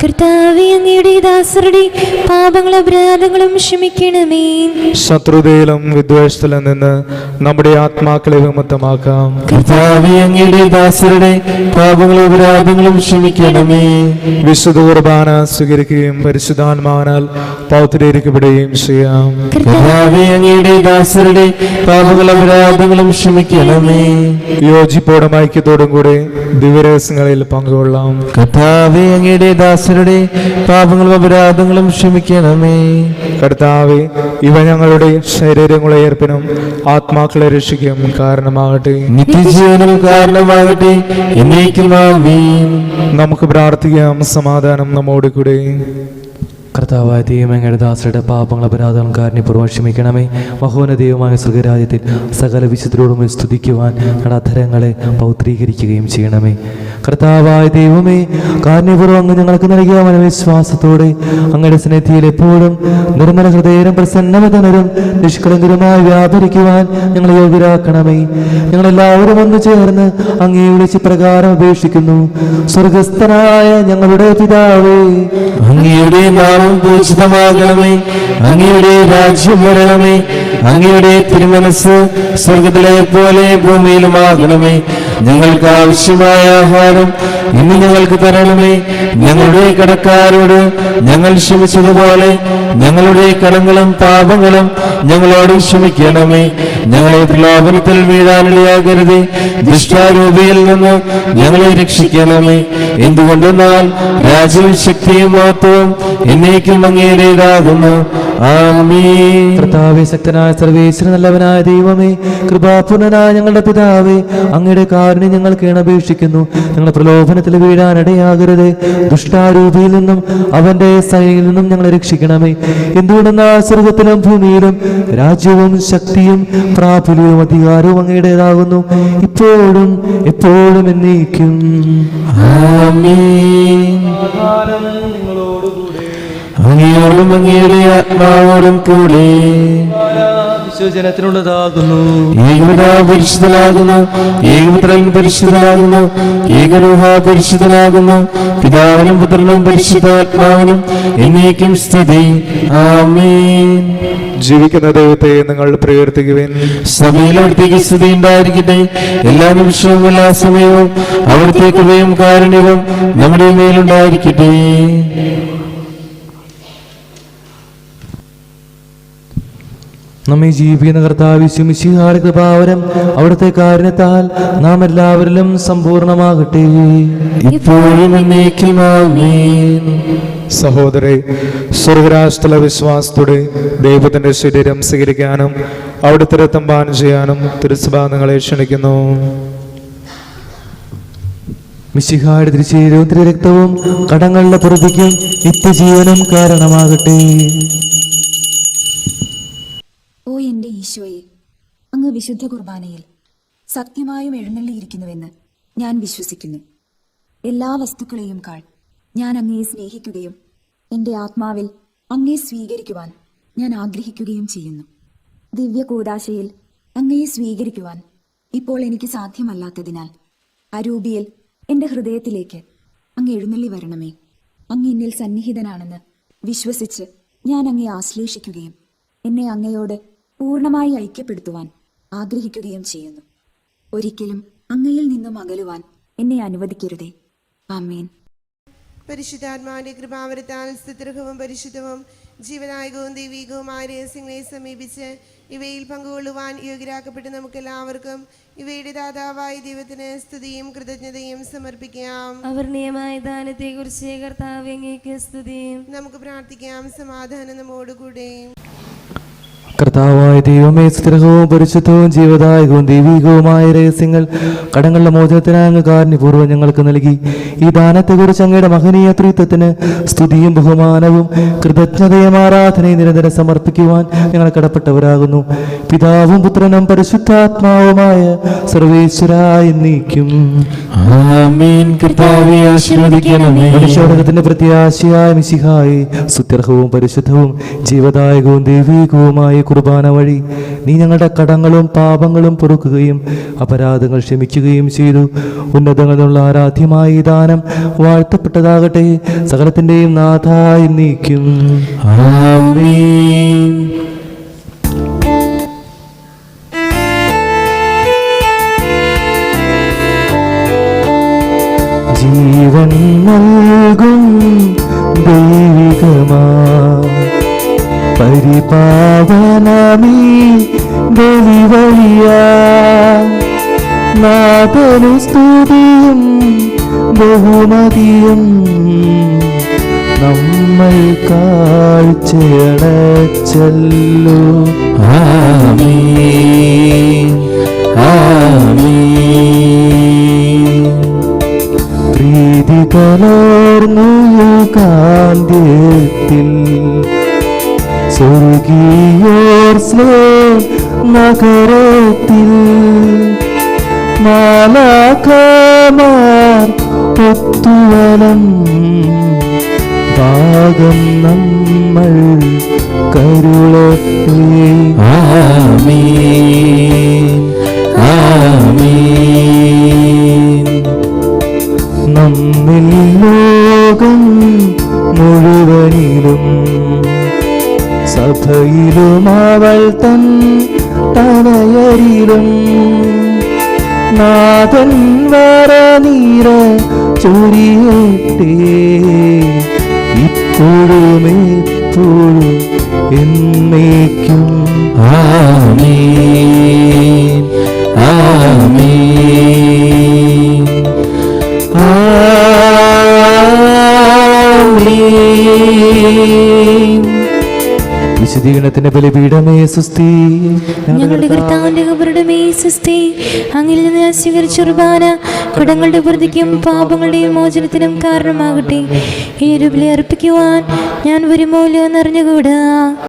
കർത്താവേ, അങ്ങയുടെ ദാസരുടെ പാപങ്ങളും അപരാധങ്ങളും ക്ഷമിക്കണമേ. ശത്രുതയിലും വിദ്വേഷത്തിലും നിന്ന് നമ്മുടെ ആത്മാക്കളെ വിമുക്തമാക്കാം. കർത്താവേ, അങ്ങയുടെ ദാസരുടെ പാപങ്ങളും അപരാധങ്ങളും ക്ഷമിക്കണമേ. വിശുദ്ധ കുർബാന സ്വീകരിക്കുകയും പരിശുദ്ധാത്മാവിനാൽ പൗത്രീകരിക്കപ്പെടുകയും ചെയ്യാം. കർത്താവേ, അങ്ങയുടെ ദാസരുടെ പാപങ്ങളും അപരാധങ്ങളും ക്ഷമിക്കണമേ. യോജിപ്പോടും ഐക്യത്തോടും കൂടെ ദിവ്യരഹസ്യങ്ങളിൽ പങ്കുകൊള്ളാം. കർത്താവേ, അങ്ങയുടെ ദാസരുടെ പാപങ്ങളും അപരാധങ്ങളും ക്ഷമിക്കണമേ. കർത്താവേ, ഇവ ഞങ്ങളുടെ ശരീരങ്ങളെ ഏർപ്പിനും ആത്മാക്കളെ രക്ഷിക്കും കാരണമാകട്ടെ. നിത്യജീവനം കാരണമാകട്ടെ. എന്നേക്കും ആമേൻ. നമുക്ക് പ്രാർത്ഥിക്കാം. സമാധാനം നമ്മോട് കൂടെ. കർത്താവായ ദൈവം അങ്ങയുടെ ദാസരുടെ പാപങ്ങൾ അപരാധങ്ങളും കാരുണ്യപൂർവ്വം ക്ഷമിക്കണമേ. മഹോന്നതയുമായ സ്വർഗരാജ്യത്തിൽ സകല വിശുദ്ധരോടും സ്തുതിക്കുവാൻ ഞങ്ങളുടെ അധരങ്ങളെ പൗത്രീകരിക്കുകയും ചെയ്യണമേ. കർത്താവായ ദൈവമേ, കാരുണ്യപൂർവ്വം അങ്ങ് ഞങ്ങൾക്ക് നൽകിയ മനവിശ്വാസത്തോടെ അങ്ങയുടെ സ്നേഹിയിൽ എപ്പോഴും നിർമ്മല ഹൃദയരും പ്രസന്നവതനരും നിഷ്കളങ്കരുമായി വ്യാപരിക്കുവാൻ ഞങ്ങളെ യോഗ്യരാക്കണമേ. ഞങ്ങളെല്ലാവരും ഒന്ന് ചേർന്ന് അങ്ങേ വിളിച്ച് പ്രകാരം അപേക്ഷിക്കുന്നു. സ്വർഗസ്ഥനായ ഞങ്ങളുടെ പിതാവേ, അങ്ങയുടെ നാമം പൂജിതമാകണമേ. അങ്ങയുടെ രാജ്യം വരണമേ. അങ്ങയുടെ തിരുമനസ് സ്വർഗത്തിലെ പോലെ ഭൂമിയിലുമാകണമേ. ഞങ്ങൾക്ക് ആവശ്യമായ ആഹാരം ഇന്ന് ഞങ്ങൾക്ക് തരണമേ. ഞങ്ങളുടെ കടക്കാരോട് ഞങ്ങൾ ക്ഷമിച്ചതുപോലെ ഞങ്ങളുടെ കടങ്ങളും പാപങ്ങളും ഞങ്ങളോട് ക്ഷമിക്കണമേ. ഞങ്ങളെ പ്രലോഭനത്തിൽ വീഴാനിടയാകരുതേ. ദുഷ്ടാരൂപിയിൽ നിന്ന് ഞങ്ങളെ രക്ഷിക്കണമേ. എന്തുകൊണ്ടെന്നാൽ രാജ്യവും ശക്തിയും മഹത്വവും എന്നേക്കും അങ്ങയുടേതാകുന്നു. ആമേൻ. കർത്താവേ, ശക്തനായ സർവേശ്വരൻ നല്ലവനായ ദൈവമേ, കൃപാപൂർണനായ ഞങ്ങളുടെ പിതാവേ, അങ്ങയുടെ കാരുണ്യം ഞങ്ങൾ കേണപേക്ഷിക്കുന്നു. ഞങ്ങൾ പ്രലോഭനത്തിൽ വീഴാനിടയാകരുത്. ദുഷ്ടാരൂപിയിൽ നിന്നും അവന്റെ സൈനിൽ നിന്നും ഞങ്ങളെ രക്ഷിക്കണമേ. എന്തുകൊണ്ടെന്നാൽ സ്വർഗത്തിലും ഭൂമിയിലും രാജ്യവും ശക്തിയും പ്രാബല്യവും അധികാരവും അങ്ങയുടേതാകുന്നു, ഇപ്പോഴും എപ്പോഴും എന്നേക്കും. ആമേൻ. അങ്ങയോടും അങ്ങയുടെ ആത്മാവോടും കൂടെ വിശ്വജനത്തിനുള്ളതാകുന്നു. ഏകപിതാവ് പരിശുദ്ധനാകുന്നു. ഏകപുത്രൻ പരിശുദ്ധനാകുന്നു. ഏകരൂഹ പരിശുദ്ധനാകുന്നു. പിതാവിനും പുത്രനും പരിശുദ്ധാത്മാവിനും എന്നേക്കും സ്തുതി. ആമേൻ. ജീവിക്കുന്ന ദൈവത്തെ നിങ്ങൾ പ്രകീർത്തിക്കുവിൻ. സഭയിൽ അവിടുത്തേക്ക് സ്തുതി ഉണ്ടായിരിക്കട്ടെ. എല്ലാ നിമിഷവും എല്ലാ സമയവും അവിടുത്തെ കൃപയും കാരുണ്യവും നമ്മുടെ മേലുണ്ടായിരിക്കട്ടെ. നമ്മെ ജീവിക്കുന്ന കർത്താവ് മിശിഹായുടെ കൃപാവരം അവിടുത്തെ കാരുണ്യത്താൽ നാം എല്ലാവരിലും സമ്പൂർണ്ണമാകട്ടെ. ഇപ്പോഴും എന്നേക്കും ആമേൻ. സഹോദരെ, സ്വർഗരാഷ്ട്ര വിശ്വാസത്തോടെ ദൈവത്തിന്റെ ശരീരം സ്വീകരിക്കാനും അവിടുത്തെ രക്തം പാനം ചെയ്യാനും തിരുസഭ നിങ്ങളെ ക്ഷണിക്കുന്നു. മിശിഹായുടെ തിരുശരീരവും തിരുരക്തവും കടങ്ങളുടെ പൊറുതിക്കും നിത്യജീവനും കാരണമാകട്ടെ. ഓ എൻ്റെ ഈശോയെ, അങ്ങ് വിശുദ്ധ കുർബാനയിൽ സത്യമായും എഴുന്നള്ളിയിരിക്കുന്നുവെന്ന് ഞാൻ വിശ്വസിക്കുന്നു. എല്ലാ വസ്തുക്കളെയും കാൾ ഞാൻ അങ്ങയെ സ്നേഹിക്കുകയും എൻ്റെ ആത്മാവിൽ അങ്ങയെ സ്വീകരിക്കുവാൻ ഞാൻ ആഗ്രഹിക്കുകയും ചെയ്യുന്നു. ദിവ്യ കൂദാശയിൽ അങ്ങയെ സ്വീകരിക്കുവാൻ ഇപ്പോൾ എനിക്ക് സാധ്യമല്ലാത്തതിനാൽ അരൂപിയിൽ എൻ്റെ ഹൃദയത്തിലേക്ക് അങ്ങ് എഴുന്നള്ളി വരണമേ. അങ്ങ് എന്നിൽ സന്നിഹിതനാണെന്ന് വിശ്വസിച്ച് ഞാൻ അങ്ങയെ ആശ്ലേഷിക്കുകയും എന്നെ അങ്ങയോട് പൂർണ്ണമായി ഐക്യപ്പെടുത്തുവാൻ ആഗ്രഹിക്കുകയും ചെയ്യുന്നു. ഒരിക്കലും അങ്ങയിൽ നിന്നും അകലുവാൻ എന്നെ അനുവദിക്കരുതേ. ആമേൻ. പരിശുദ്ധാത്മാവിന്റെ കൃപാവരത്താൽ സ്തുത്യർഹവും പരിശുദ്ധവും ജീവനായകവും ദൈവികവുമായ രഹസ്യങ്ങളെ സമീപിച്ച് ഇവയിൽ പങ്കുകൊള്ളുവാൻ യോഗ്യരാക്കപ്പെട്ട് നമുക്കെല്ലാവർക്കും ഇവയുടെ ദാതാവായ ദൈവത്തിന് സ്തുതിയും കൃതജ്ഞതയും സമർപ്പിക്കാം. അവർണ്ണീയമായ ദാനത്തെ കുറിച്ച് കർത്താവേ അങ്ങേക്ക് സ്തുതിയും. നമുക്ക് പ്രാർത്ഥിക്കാം. സമാധാനം നമ്മോടുകൂടെ. കർത്താവായ ദൈവമേ, സ്ഥിരവും പരിശുദ്ധവും ജീവദായകവും ദൈവികവുമായ രഹസ്യങ്ങൾ കടങ്ങളുടെ മോചനത്തിനായി അങ്ങ് കാരുണ്യപൂർവ്വം ഞങ്ങൾക്ക് നൽകി. ഈ ദാനത്തെക്കുറിച്ച് അങ്ങയുടെ മഹനീയ ത്രിത്വത്തിന് സ്തുതിയും ബഹുമാനവും കൃതജ്ഞതയും ആരാധനയും നിരന്തരം സമർപ്പിക്കുവാൻ ഞങ്ങൾ കടപ്പെട്ടവരാകുന്നു. പിതാവും പുത്രനും പരിശുദ്ധാത്മാവുമായ സർവേശ്വരായി നീക്കും. ആമേൻ. കർത്താവേ, ആശീർവദിക്കണമേ. മനുഷ്യോടകത്തിന്റെ പ്രത്യാശയായ മിശിഹായി സ്തുത്യർഹവും പരിശുദ്ധവും ജീവദായകവും ദൈവികവുമായ കുർബാന വഴി വഴി നീ ഞങ്ങളുടെ കടങ്ങളും പാപങ്ങളും പൊറുക്കുകയും അപരാധങ്ങൾ ക്ഷമിക്കുകയും ചെയ്തു. ഉന്നതങ്ങളുള്ള ആരാധ്യമായ ഈ ദാനം വാഴ്ത്തപ്പെട്ടതാകട്ടെ, സകലത്തിൻ്റെയും നാഥായി നീക്കും. ആമേൻ. ജീവൻ നൽകും ദൈവികമാ പരിപാവനമീ ബലിവഴിയാ നാഥനു സ്തുതിയും ബഹുമതിയും നമ്മൾ കാഴ്ചയണച്ചല്ലോ. ആമേൻ. ആമേൻ. പ്രീതി കലർന്നു കാന്ത്യത്തിൽ സ്വർഗീയോർസ്ലേം നഗരത്തിൽ മാലാഖമാർ ഒത്തുവലം ഭാഗം നമ്മൾ കരുളട്ടെ. ആമേൻ. ആമേൻ. നമ്മിൽ ലോകം മുഴുവനിലും സഭയിലും അവൾ തൻ തനയരിലും നാഥൻ വരനീര ചൊരിയട്ടെ ഇപ്പോഴും എപ്പോഴും എന്നേക്കും. ആമേൻ. ആമേൻ. ആമേൻ. വിശുദ്ധീകരണത്തിന്റെ ബലിപീഠമേ സുസ്തി. ഞങ്ങളുടെ കർത്താവിന്റെ കബറുടമേ സുസ്തി. അങ്ങിൽ നിന്ന് ഞാൻ സ്വീകരിച്ച കുർബാന കടങ്ങളുടെ പ്രതിക്കും പാപങ്ങളുടെയും മോചനത്തിനും കാരണമാകട്ടെ. ഈ ഒരു ബലി അർപ്പിക്കുവാൻ ഞാൻ വരുമോല്ലോ എന്നറിഞ്ഞുകൂടാ.